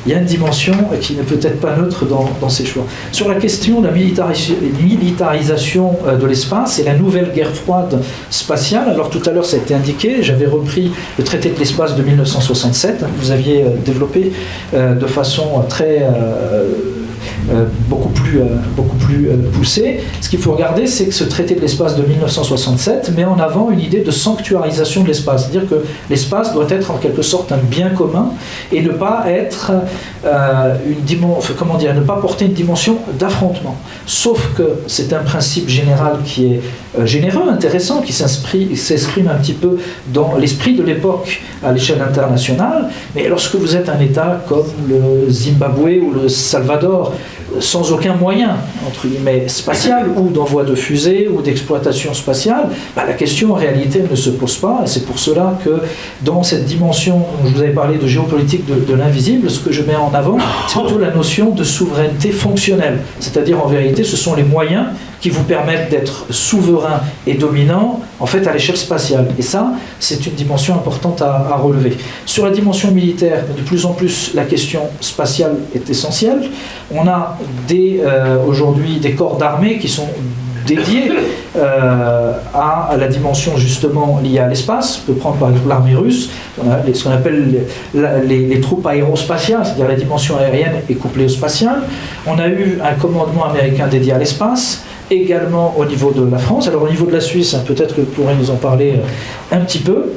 il y a une dimension qui n'est peut-être pas neutre dans ces choix. Sur la question de la militarisation de l'espace et la nouvelle guerre froide spatiale, alors tout à l'heure ça a été indiqué, j'avais repris le traité de l'espace de 1967, que vous aviez développé de façon très... beaucoup plus poussée. Ce qu'il faut regarder, c'est que ce traité de l'espace de 1967 met en avant une idée de sanctuarisation de l'espace, c'est-à-dire que l'espace doit être en quelque sorte un bien commun et ne pas être ne pas porter une dimension d'affrontement. Sauf que c'est un principe général qui est généreux, intéressant, qui s'exprime un petit peu dans l'esprit de l'époque à l'échelle internationale, mais lorsque vous êtes un État comme le Zimbabwe ou le Salvador, sans aucun moyen, entre guillemets, spatial, ou d'envoi de fusées, ou d'exploitation spatiale, la question en réalité ne se pose pas, et c'est pour cela que dans cette dimension, je vous avais parlé de géopolitique de l'invisible, ce que je mets en avant, c'est plutôt la notion de souveraineté fonctionnelle, c'est-à-dire en vérité, ce sont les moyens qui vous permettent d'être souverain et dominant, en fait, à l'échelle spatiale. Et ça, c'est une dimension importante à relever. Sur la dimension militaire, de plus en plus, la question spatiale est essentielle. On a aujourd'hui des corps d'armée qui sont dédiés à la dimension justement liée à l'espace. On peut prendre par exemple l'armée russe, on a ce qu'on appelle les troupes aérospatiales, c'est-à-dire la dimension aérienne est couplée au spatial. On a eu un commandement américain dédié à l'espace, également au niveau de la France. Alors au niveau de la Suisse, peut-être que vous pourrez nous en parler un petit peu.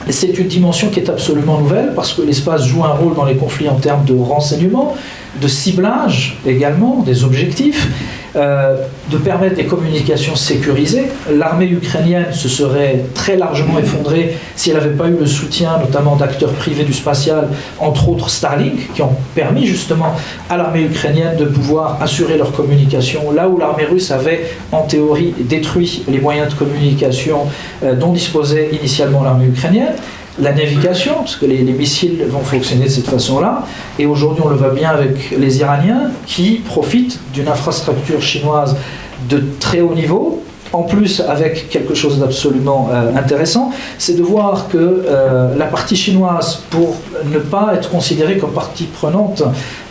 C'est une dimension qui est absolument nouvelle parce que l'espace joue un rôle dans les conflits en termes de renseignement, de ciblage également, des objectifs, de permettre des communications sécurisées. L'armée ukrainienne se serait très largement effondrée si elle n'avait pas eu le soutien notamment d'acteurs privés du spatial, entre autres Starlink, qui ont permis justement à l'armée ukrainienne de pouvoir assurer leur communication, là où l'armée russe avait en théorie détruit les moyens de communication dont disposait initialement l'armée ukrainienne. La navigation, parce que les missiles vont fonctionner de cette façon-là, et aujourd'hui on le voit bien avec les Iraniens qui profitent d'une infrastructure chinoise de très haut niveau, en plus avec quelque chose d'absolument intéressant, c'est de voir que la partie chinoise, pour ne pas être considérée comme partie prenante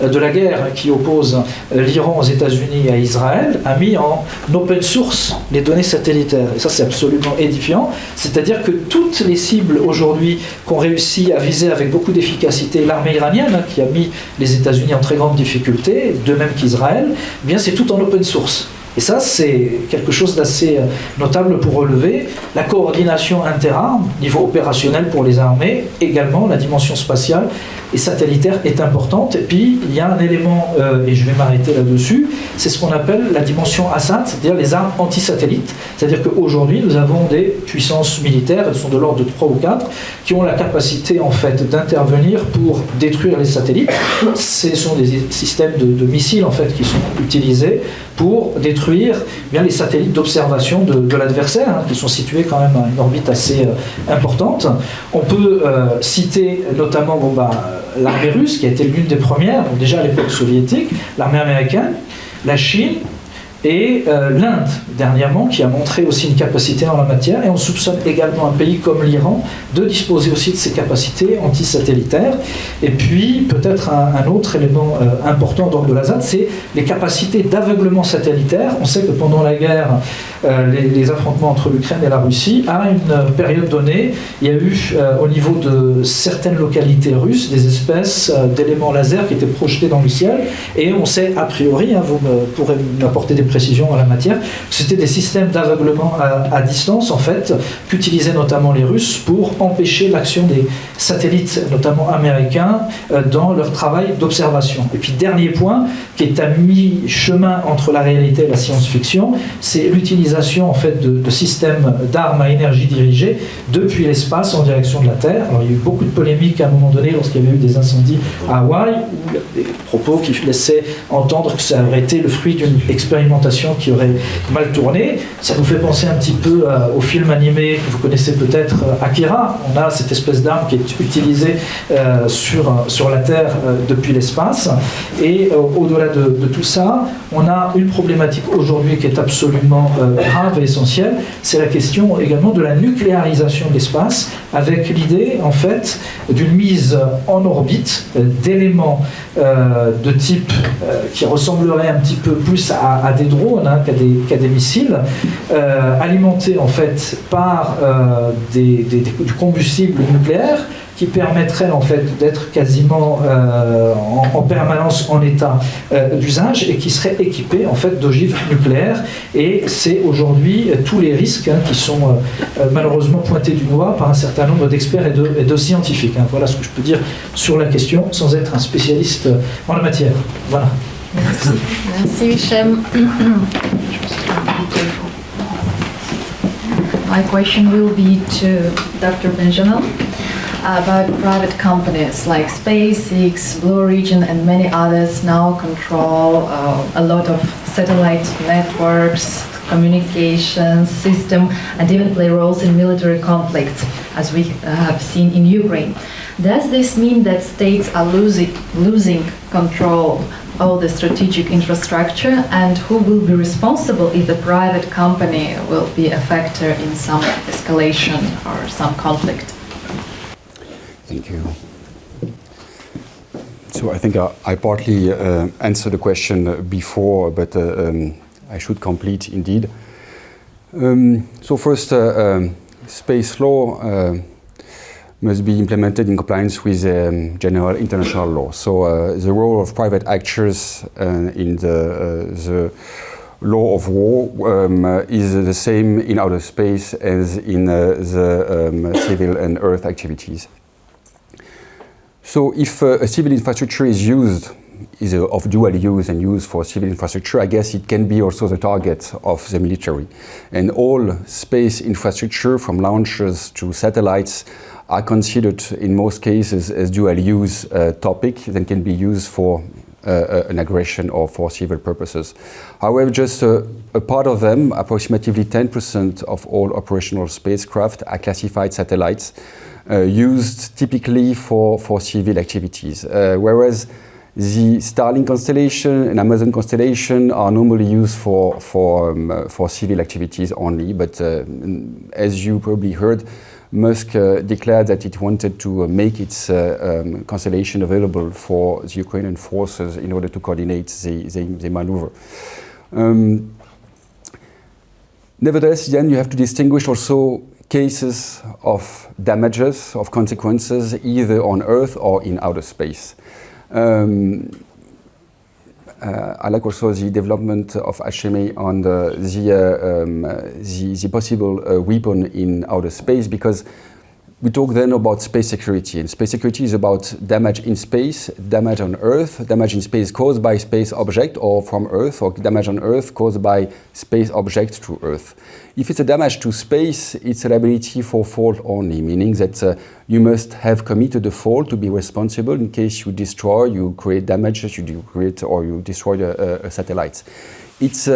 de la guerre qui oppose l'Iran aux États-Unis et à Israël, a mis en open source les données satellitaires. Et ça, c'est absolument édifiant. C'est-à-dire que toutes les cibles aujourd'hui qu'ont réussi à viser avec beaucoup d'efficacité l'armée iranienne, qui a mis les États-Unis en très grande difficulté, de même qu'Israël, eh bien c'est tout en open source. Et ça, c'est quelque chose d'assez notable pour relever. La coordination interarmes, niveau opérationnel pour les armées, également la dimension spatiale et satellitaire est importante. Et puis, il y a un élément, et je vais m'arrêter là-dessus, c'est ce qu'on appelle la dimension ASAT, c'est-à-dire les armes anti-satellites. C'est-à-dire qu'aujourd'hui, nous avons des puissances militaires, elles sont de l'ordre de 3 ou 4, qui ont la capacité, en fait, d'intervenir pour détruire les satellites. Ce sont des systèmes de missiles, en fait, qui sont utilisés pour détruire bien les satellites d'observation de l'adversaire, qui sont situés quand même à une orbite assez importante. On peut citer notamment l'armée russe, qui a été l'une des premières, donc déjà à l'époque soviétique, l'armée américaine, la Chine, et l'Inde, dernièrement, qui a montré aussi une capacité en la matière, et on soupçonne également un pays comme l'Iran de disposer aussi de ces capacités antisatellitaires. Et puis, peut-être un autre élément important d'ordre de la ZAD, c'est les capacités d'aveuglement satellitaire. On sait que pendant la guerre, les affrontements entre l'Ukraine et la Russie, à une période donnée, il y a eu au niveau de certaines localités russes des espèces d'éléments laser qui étaient projetés dans le ciel, et on sait a priori, vous pourrez m'apporter des précisions en la matière, que c'était des systèmes d'aveuglement à distance en fait, qu'utilisaient notamment les Russes pour empêcher l'action des satellites, notamment américains, dans leur travail d'observation. Et puis dernier point, qui est à mi-chemin entre la réalité et la science-fiction, c'est l'utilisation en fait de systèmes d'armes à énergie dirigée depuis l'espace en direction de la Terre. Alors il y a eu beaucoup de polémiques à un moment donné lorsqu'il y avait eu des incendies à Hawaï, où des propos qui laissaient entendre que ça aurait été le fruit d'une expérimentation qui aurait mal tourné. Ça nous fait penser un petit peu au film animé que vous connaissez peut-être, Akira. On a cette espèce d'arme qui est utilisée sur la Terre depuis l'espace. Et au-delà de tout ça, on a une problématique aujourd'hui qui est absolument grave et essentielle. C'est la question également de la nucléarisation de l'espace, avec l'idée en fait d'une mise en orbite d'éléments de type qui ressemblerait un petit peu plus à des drones qu'à des missiles, alimentés en fait par du combustible nucléaire, qui permettrait en fait d'être quasiment en permanence en état d'usage, et qui serait équipé en fait d'ogives nucléaires. Et c'est aujourd'hui tous les risques qui sont malheureusement pointés du doigt par un certain nombre d'experts et de scientifiques. Voilà ce que je peux dire sur la question sans être un spécialiste en la matière. Voilà. Merci. Merci Hichem. My question will be to Dr. Benjamin about private companies like SpaceX, Blue Origin, and many others now control a lot of satellite networks, communications system, and even play roles in military conflicts, as we have seen in Ukraine. Does this mean that states are losing control of the strategic infrastructure, and who will be responsible if the private company will be a factor in some escalation or some conflict? Thank you. So I think I partly answered the question before, but I should complete indeed. So first, space law must be implemented in compliance with general international law. So the role of private actors in the law of war is the same in outer space as in the civil and earth activities. So if a civil infrastructure is used, is of dual use and used for civil infrastructure, I guess it can be also the target of the military. And all space infrastructure, from launchers to satellites, are considered in most cases as dual use topic that can be used for an aggression or for civil purposes. However, just a part of them, approximately 10% of all operational spacecraft, are classified satellites used typically for civil activities, whereas the Starlink constellation and Amazon constellation are normally used for civil activities only. But as you probably heard, Musk declared that it wanted to make its constellation available for the Ukrainian forces in order to coordinate the maneuver. Nevertheless, then you have to distinguish also cases of damages, of consequences, either on Earth or in outer space. I like also the development of Hashemi on the possible weapon in outer space, because we talk then about space security, and space security is about damage in space, damage on Earth, damage in space caused by space object or from Earth, or damage on Earth caused by space object to Earth. If it's a damage to space, it's a liability for fault only, meaning that you must have committed a fault to be responsible in case you destroy, you create damages, you create or you destroy a satellite. It's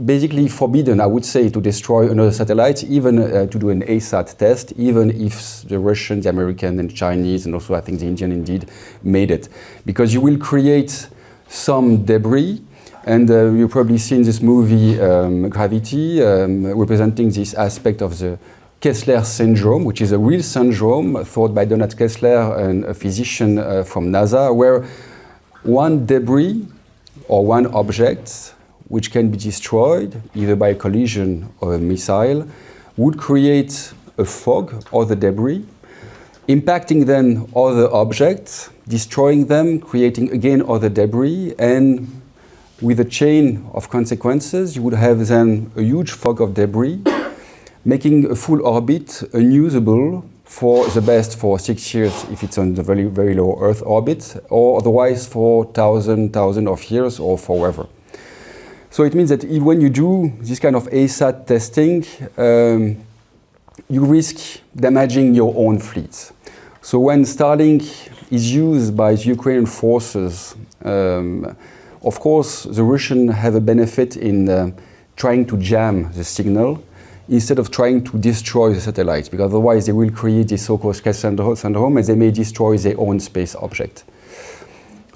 basically forbidden, I would say, to destroy another satellite, even to do an ASAT test, even if the Russian, the American, and Chinese, and also I think the Indian indeed, made it. Because you will create some debris, And you've probably seen this movie, Gravity, representing this aspect of the Kessler syndrome, which is a real syndrome thought by Donald Kessler, a physician from NASA, where one debris or one object which can be destroyed either by a collision or a missile would create a fog or the debris, impacting then other objects, destroying them, creating again other debris, and with a chain of consequences, you would have then a huge fog of debris, making a full orbit unusable for the best for 6 years if it's on the very, very low Earth orbit, or otherwise for thousands of years or forever. So it means that when you do this kind of ASAT testing, you risk damaging your own fleets. So when Starlink is used by the Ukrainian forces, of course, the Russians have a benefit in trying to jam the signal instead of trying to destroy the satellites, because otherwise they will create this so-called syndrome and they may destroy their own space object.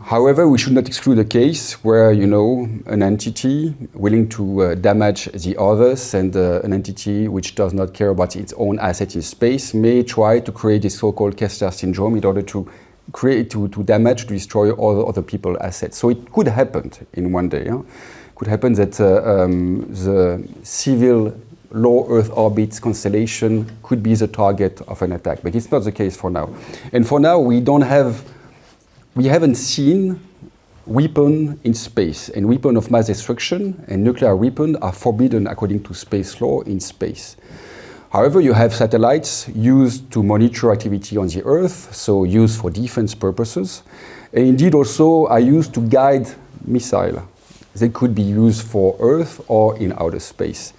However, we should not exclude a case where, an entity willing to damage the others and an entity which does not care about its own asset in space may try to create this so-called Kessler syndrome in order to damage, to destroy other people's assets. So it could happen in one day. It could happen that the civil low Earth orbit constellation could be the target of an attack, but it's not the case for now. And for now, we haven't seen weapons in space, and weapons of mass destruction and nuclear weapons are forbidden according to space law in space. However, you have satellites used to monitor activity on the Earth, so used for defense purposes, and indeed also are used to guide missiles. They could be used for Earth or in outer space.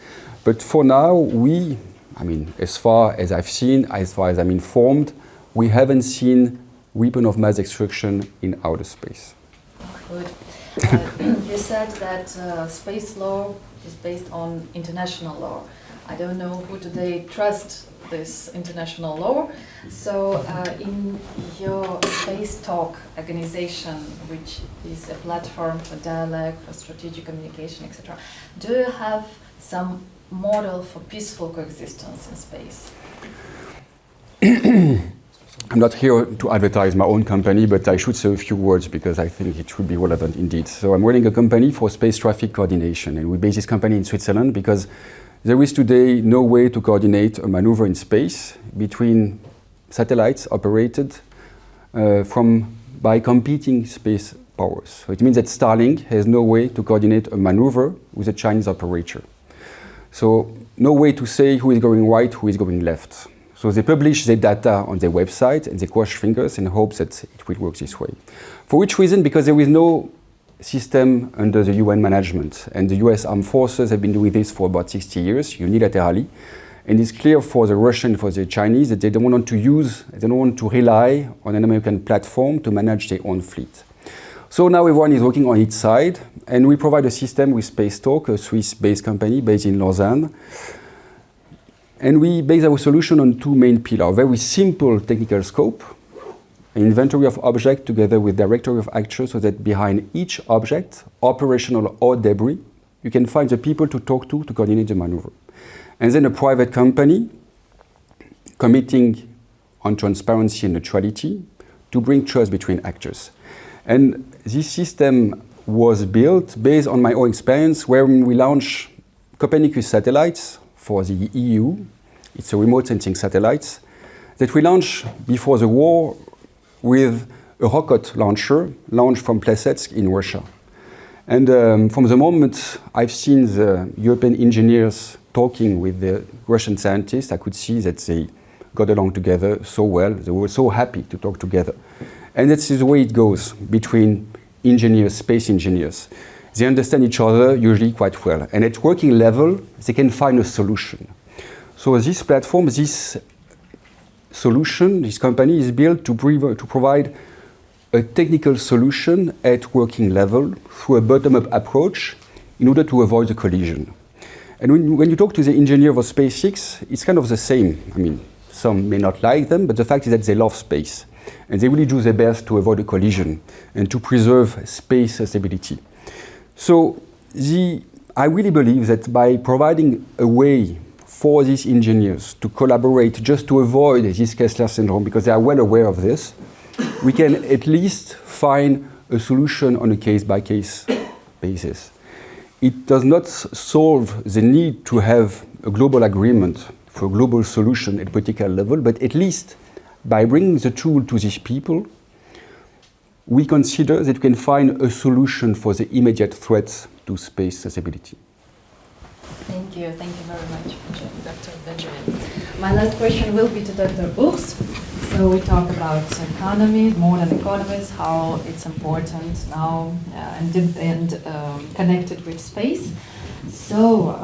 But for now, as far as I've seen, as far as I'm informed, we haven't seen weapon of mass destruction in outer space. Good. You said that space law is based on international law. I don't know who today trusts this international law. So in your Space Talk organization, which is a platform for dialogue, for strategic communication, etc., do you have some model for peaceful coexistence in space? I'm not here to advertise my own company, but I should say a few words because I think it should be relevant indeed. So I'm running a company for space traffic coordination, and we base this company in Switzerland because there is today no way to coordinate a maneuver in space between satellites operated by competing space powers. So it means that Starlink has no way to coordinate a maneuver with a Chinese operator. So no way to say who is going right, who is going left. So they publish their data on their website and they cross fingers and hope that it will work this way. For which reason? Because there is no system under the UN management, and the US armed forces have been doing this for about 60 years, unilaterally. And it's clear for the Russian, for the Chinese, that they don't want to rely on an American platform to manage their own fleet. So now everyone is working on its side, and we provide a system with Space Talk, a Swiss-based company based in Lausanne. And we base our solution on two main pillars: very simple technical scope, an inventory of objects together with directory of actors, so that behind each object, operational or debris, you can find the people to talk to coordinate the maneuver. And then a private company committing on transparency and neutrality to bring trust between actors. And this system was built based on my own experience, where we launched Copernicus satellites for the EU. It's a remote sensing satellite that we launched before the war with a rocket launcher launched from Plesetsk in Russia. And from the moment I've seen the European engineers talking with the Russian scientists, I could see that they got along together so well. They were so happy to talk together. And that's the way it goes between engineers, space engineers. They understand each other usually quite well. And at working level, they can find a solution. So this platform, this solution, this company is built to provide a technical solution at working level through a bottom-up approach in order to avoid the collision. And when you talk to the engineer of SpaceX, it's kind of the same. I mean, some may not like them, but the fact is that they love space. And they really do their best to avoid a collision and to preserve space stability. So I really believe that by providing a way for these engineers to collaborate just to avoid this Kessler syndrome, because they are well aware of this, we can at least find a solution on a case-by-case basis. It does not solve the need to have a global agreement for a global solution at a political level, but at least by bringing the tool to these people, we consider that we can find a solution for the immediate threats to space accessibility. Thank you very much, Dr. Benjamin. My last question will be to Dr. Urs. So we talk about economy, modern economies, how it's important now and connected with space. So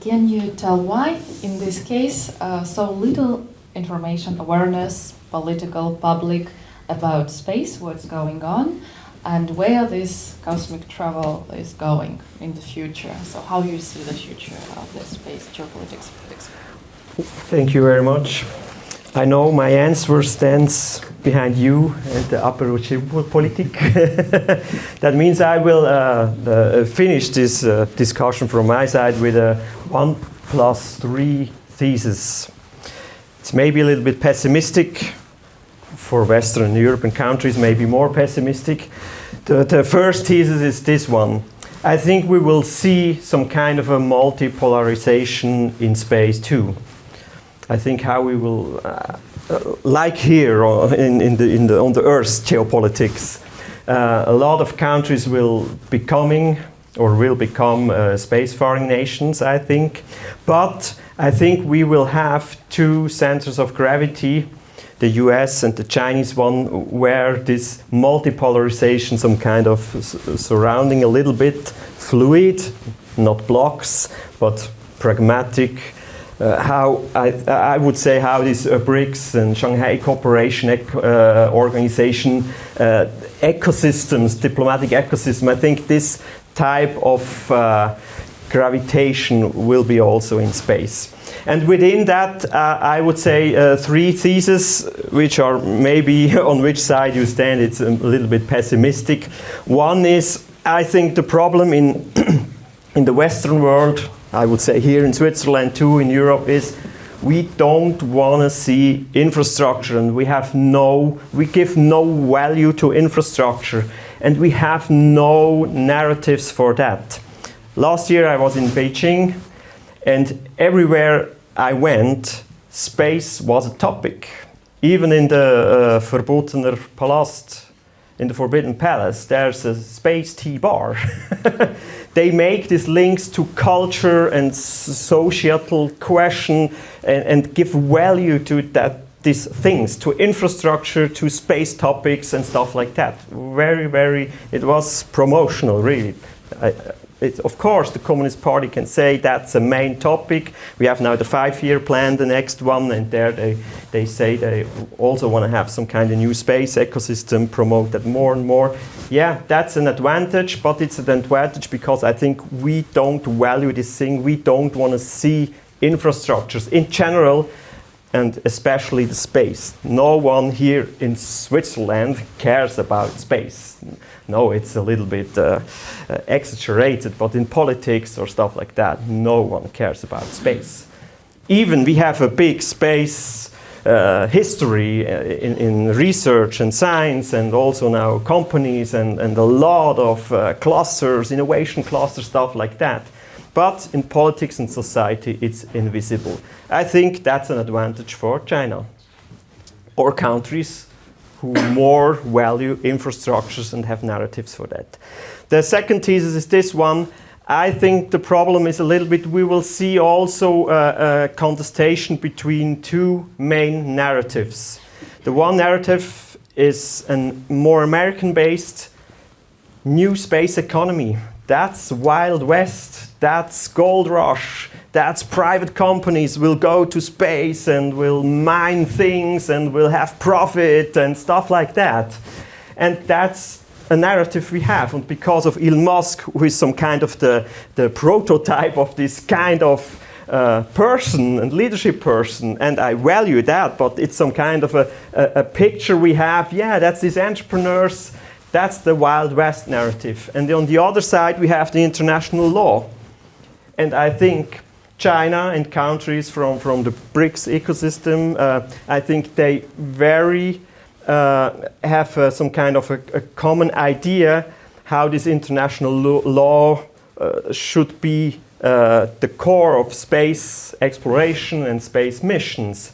can you tell why, in this case, so little information, awareness, political, public, about space, what's going on, and where this cosmic travel is going in the future? So how you see the future of the space geopolitics? Thank you very much. I know my answer stands behind you and the upper Geopolitik. That means I will finish this discussion from my side with a 1+3 thesis. It's maybe a little bit pessimistic. For Western European countries, maybe more pessimistic. The first thesis is this one. I think we will see some kind of a multipolarization in space too. I think how we will, like here on the Earth's geopolitics, a lot of countries will become spacefaring nations, I think. But I think we will have two centers of gravity, the US and the Chinese one, where this multipolarization, some kind of surrounding a little bit fluid, not blocks, but pragmatic. How I would say how this BRICS and Shanghai Cooperation Organization ecosystems, diplomatic ecosystem, I think this type of gravitation will be also in space. And within that, I would say three theses, which are maybe on which side you stand, it's a little bit pessimistic. One is, I think the problem in the Western world, I would say here in Switzerland too, in Europe, is we don't want to see infrastructure, and we give no value to infrastructure, and we have no narratives for that. Last year I was in Beijing, and everywhere I went, space was a topic. Even in the Verbotener Palast, in the Forbidden Palace, there's a space tea bar. They make these links to culture and societal question and give value to these things, to infrastructure, to space topics and stuff like that. It was promotional, really. Of course, the Communist Party can say that's a main topic. We have now the 5-year plan, the next one, and there they say they also want to have some kind of new space ecosystem, promote that more and more. Yeah, that's an advantage, but it's an advantage because I think we don't value this thing. We don't want to see infrastructures in general, and especially the space. No one here in Switzerland cares about space. No, it's a little bit exaggerated, but in politics or stuff like that, no one cares about space. Even we have a big space history in research and science, and also now companies and a lot of clusters, innovation clusters, stuff like that. But in politics and society, it's invisible. I think that's an advantage for China or countries who more value infrastructures and have narratives for that. The second thesis is this one. I think the problem is a little bit, we will see also a contestation between two main narratives. The one narrative is a more American-based new space economy. That's Wild West, that's gold rush, that's private companies will go to space and will mine things and will have profit and stuff like that. And that's a narrative we have, and because of Elon Musk, who is some kind of the prototype of this kind of person and leadership person, and I value that, but it's some kind of a picture we have. Yeah, that's these entrepreneurs. That's the Wild West narrative. And on the other side, we have the international law. And I think China and countries from the BRICS ecosystem, I think they have some kind of a common idea how this international law should be the core of space exploration and space missions.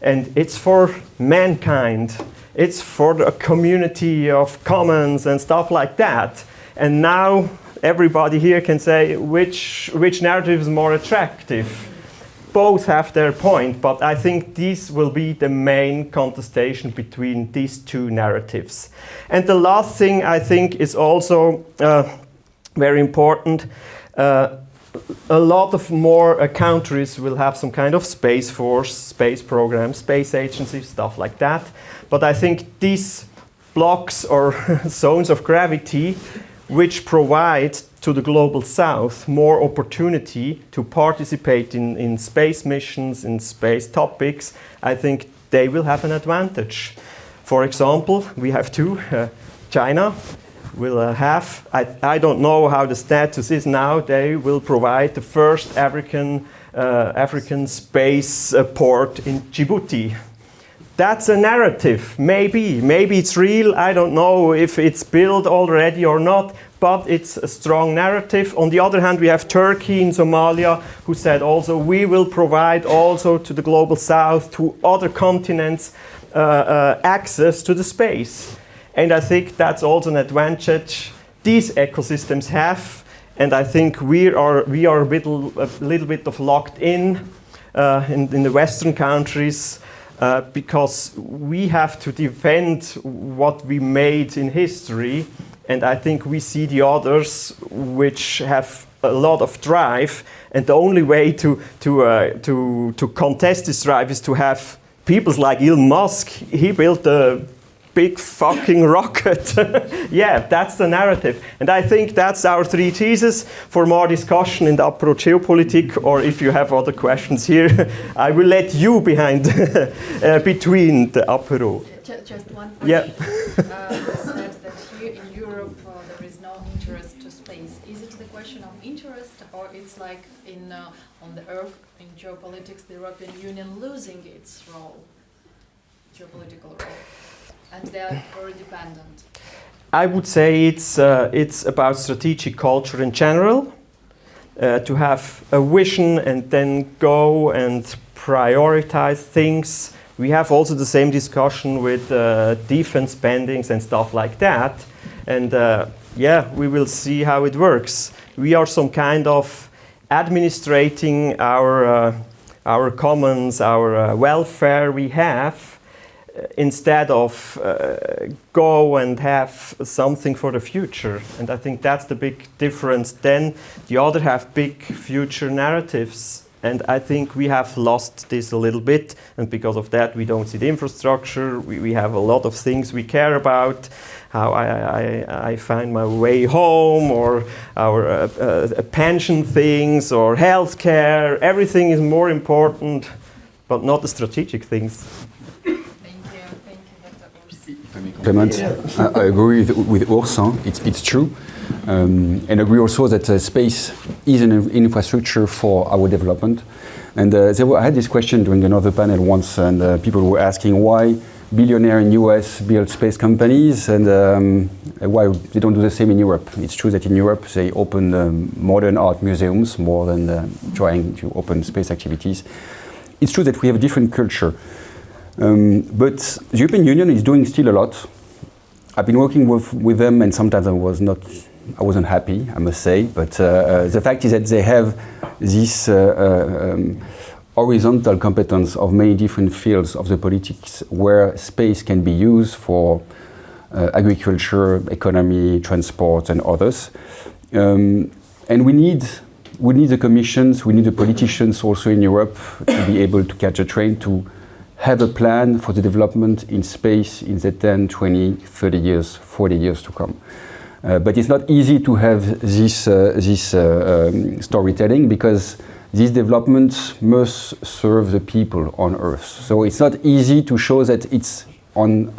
And it's for mankind. It's for the community of commons and stuff like that. And now everybody here can say which narrative is more attractive. Both have their point, but I think these will be the main contestation between these two narratives. And the last thing I think is also very important. A lot of more countries will have some kind of space force, space program, space agency, stuff like that. But I think these blocks or zones of gravity which provide to the global south more opportunity to participate in space missions, in space topics, I think they will have an advantage. For example, we have two. China will have, I don't know how the status is now, they will provide the first African space port in Djibouti. That's a narrative, maybe it's real, I don't know if it's built already or not, but it's a strong narrative. On the other hand, we have Turkey in Somalia, who said also, we will provide also to the global south, to other continents, access to the space. And I think that's also an advantage these ecosystems have. And I think we are a little bit of locked in the Western countries because we have to defend what we made in history. And I think we see the others which have a lot of drive. And the only way to contest this drive is to have people like Elon Musk. He built a big fucking rocket. Yeah, that's the narrative. And I think that's our three theses. For more discussion in the apéro Geopolitik, or if you have other questions here, I will let you behind, between the apéro. Just one question. Yeah. You said that here in Europe there is no interest to space. Is it the question of interest, or it's like on the Earth, in geopolitics, the European Union losing its role, geopolitical role? And they are very dependent. I would say it's about strategic culture in general, to have a vision and then go and prioritize things. We have also the same discussion with defense spendings and stuff like that. And yeah, we will see how it works. We are some kind of administrating our commons, our welfare we have, instead of go and have something for the future. And I think that's the big difference. Then the other have big future narratives. And I think we have lost this a little bit. And because of that, we don't see the infrastructure. We have a lot of things we care about. How I find my way home, or our pension things, or healthcare. Everything is more important, but not the strategic things. Clement, I agree with Urs. It's true, and agree also that space is an infrastructure for our development. And I had this question during another panel once, and people were asking why billionaires in US build space companies and why they don't do the same in Europe. It's true that in Europe they open modern art museums more than trying to open space activities. It's true that we have a different culture. But the European Union is doing still a lot. I've been working with them, and sometimes I wasn't happy, I must say. But the fact is that they have this horizontal competence of many different fields of the politics, where space can be used for agriculture, economy, transport, and others. And we need the commissions, we need the politicians also in Europe to be able to catch a train, to have a plan for the development in space in the 10, 20, 30 years, 40 years to come. But it's not easy to have this storytelling, because these developments must serve the people on Earth. So it's not easy to show that it's on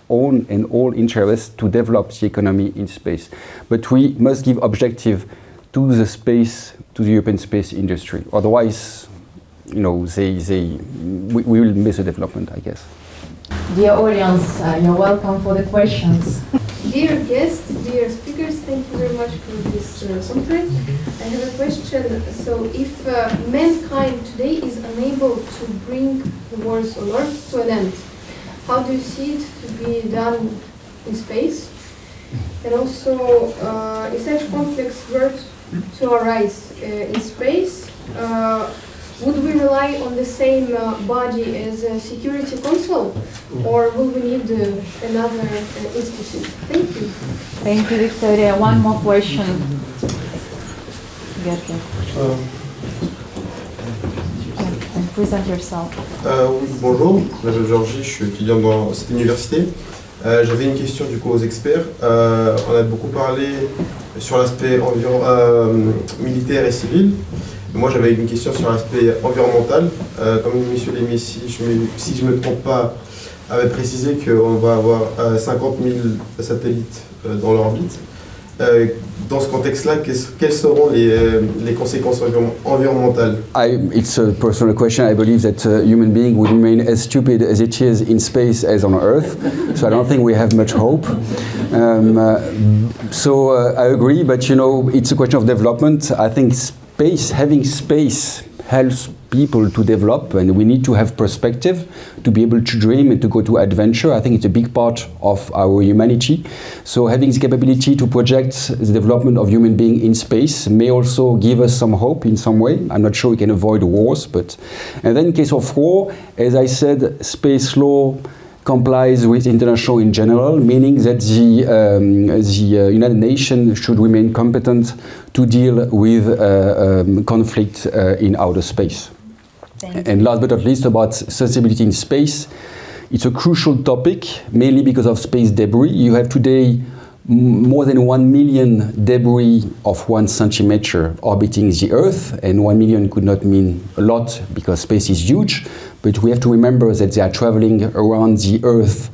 own and all interest to develop the economy in space. But we must give objective to the space, to the European space industry. Otherwise, you know, we will miss the development, I guess. Dear audience, you're welcome for the questions. Dear guests, dear speakers, thank you very much for this conference. I have a question. So, if mankind today is unable to bring the wars on Earth to an end, how do you see it to be done in space? And also, if such conflicts were to arise in space, would we rely on the same body as a Security Council, or will we need another institute? Thank you. Thank you, Victoria. One more question. Present yourself. Oui, bonjour, je m'appelle Georgie, je suis étudiant dans cette université. J'avais une question du coup aux experts. On a beaucoup parlé sur l'aspect militaire et civil. Moi j'avais une question sur l'aspect environnemental. Comme M. Lémessi, si je ne me trompe pas, avait précisé qu'on va avoir 50 000 satellites dans l'orbite. Dans ce contexte-là, quelles seront les conséquences environnementales? It's a personal question. I believe that human being would remain as stupid as it is in space as on Earth. So I don't think we have much hope. I agree, but you know, it's a question of development. I think having space helps people to develop, and we need to have perspective to be able to dream and to go to adventure. I think it's a big part of our humanity. So having the capability to project the development of human being in space may also give us some hope in some way. I'm not sure we can avoid wars, and then in case of war, as I said, space law complies with international in general, meaning that the United Nations should remain competent to deal with conflict in outer space. And last but not least, about sustainability in space, it's a crucial topic, mainly because of space debris. You have today more than 1 million debris of 1 centimeter orbiting the Earth, and 1 million could not mean a lot because space is huge, but we have to remember that they are traveling around the Earth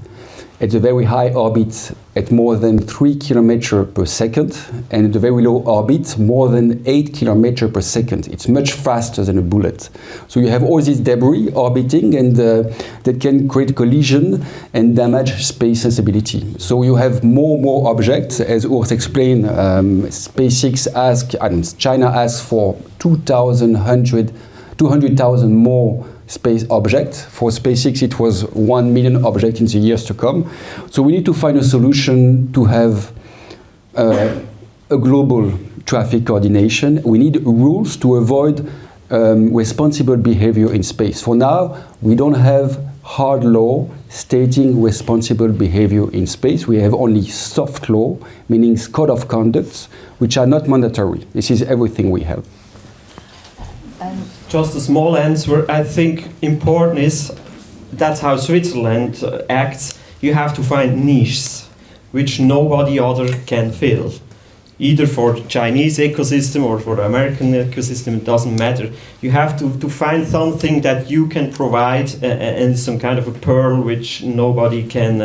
at a very high orbit at more than 3 kilometers per second, and at a very low orbit more than 8 kilometers per second. It's much faster than a bullet. So you have all this debris orbiting, and that can create collision and damage space sensibility. So you have more objects, as Urs explained. China asks for 200,000 more space object. For SpaceX, it was 1 million objects in the years to come. So we need to find a solution to have a global traffic coordination. We need rules to avoid responsible behavior in space. For now, we don't have hard law stating responsible behavior in space. We have only soft law, meaning code of conduct, which are not mandatory. This is everything we have. Just a small answer. I think important is that's how Switzerland acts. You have to find niches which nobody other can fill. Either for the Chinese ecosystem or for the American ecosystem, it doesn't matter. You have to find something that you can provide and some kind of a pearl which nobody can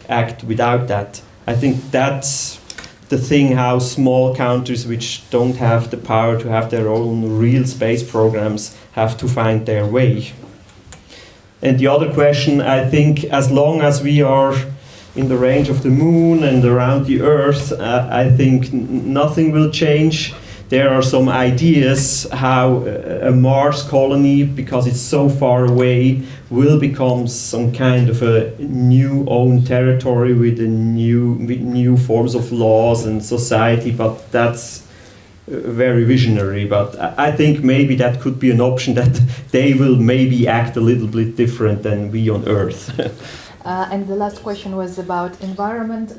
act without that. I think that's the thing how small countries which don't have the power to have their own real space programs have to find their way. And the other question, I think as long as we are in the range of the moon and around the Earth, I think nothing will change. There are some ideas how a Mars colony, because it's so far away, will become some kind of a new own territory with new forms of laws and society, but that's very visionary. But I think maybe that could be an option, that they will maybe act a little bit different than we on Earth. And the last question was about environment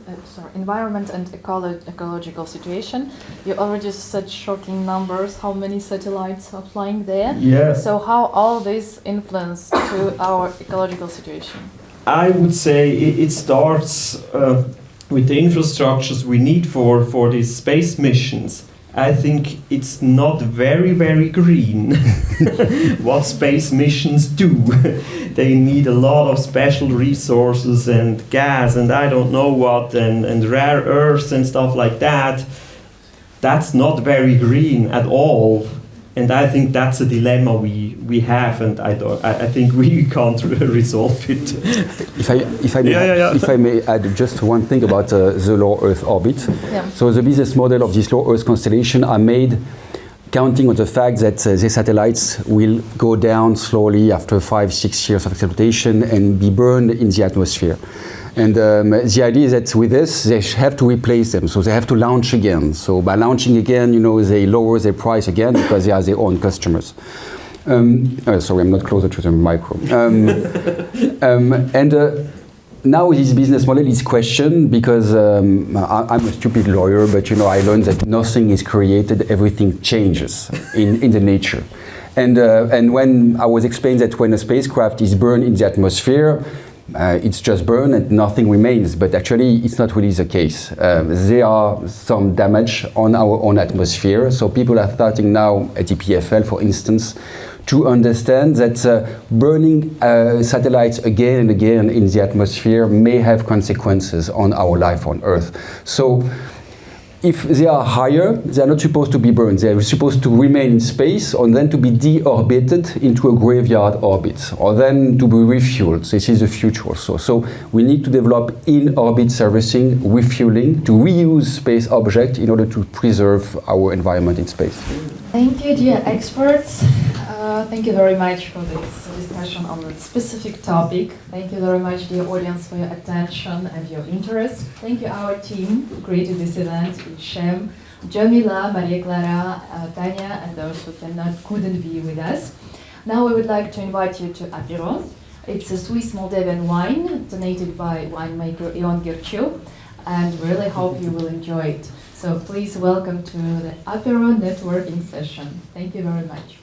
and ecological situation. You already said shocking numbers, how many satellites are flying there. Yeah. So how all this influence to our ecological situation? I would say it starts with the infrastructures we need for these space missions. I think it's not very, very green what space missions do. They need a lot of special resources and gas and I don't know what and rare earths and stuff like that. That's not very green at all. And I think that's a dilemma we have, and I think we can't resolve it. If I may add just one thing about the low Earth orbit. Yeah. So the business model of this low Earth constellation are made counting on the fact that the satellites will go down slowly after 5-6 years of exploitation and be burned in the atmosphere. And the idea is that with this, they have to replace them, so they have to launch again. So by launching again, you know, they lower their price again because they are their own customers. Sorry, I'm not closer to the micro. Now this business model is questioned because I'm a stupid lawyer, but you know, I learned that nothing is created, everything changes in the nature. And when I was explained that when a spacecraft is burned in the atmosphere, it's just burned and nothing remains, but actually it's not really the case. There are some damage on our own atmosphere, so people are starting now at EPFL, for instance, to understand that burning satellites again and again in the atmosphere may have consequences on our life on Earth. So if they are higher, they are not supposed to be burned. They are supposed to remain in space or then to be deorbited into a graveyard orbit or then to be refueled. This is the future also. So we need to develop in-orbit servicing, refueling, to reuse space objects in order to preserve our environment in space. Thank you, dear experts. Thank you very much for this discussion on a specific topic. Thank you very much, dear audience, for your attention and your interest. Thank you, our team who created this event, Shem, Jamila, Maria Clara, Tanya, and those who couldn't be with us. Now we would like to invite you to Apéro. It's a Swiss Moldavian wine donated by winemaker Ion Girciu, and we really hope you will enjoy it. So please welcome to the Apéro networking session. Thank you very much.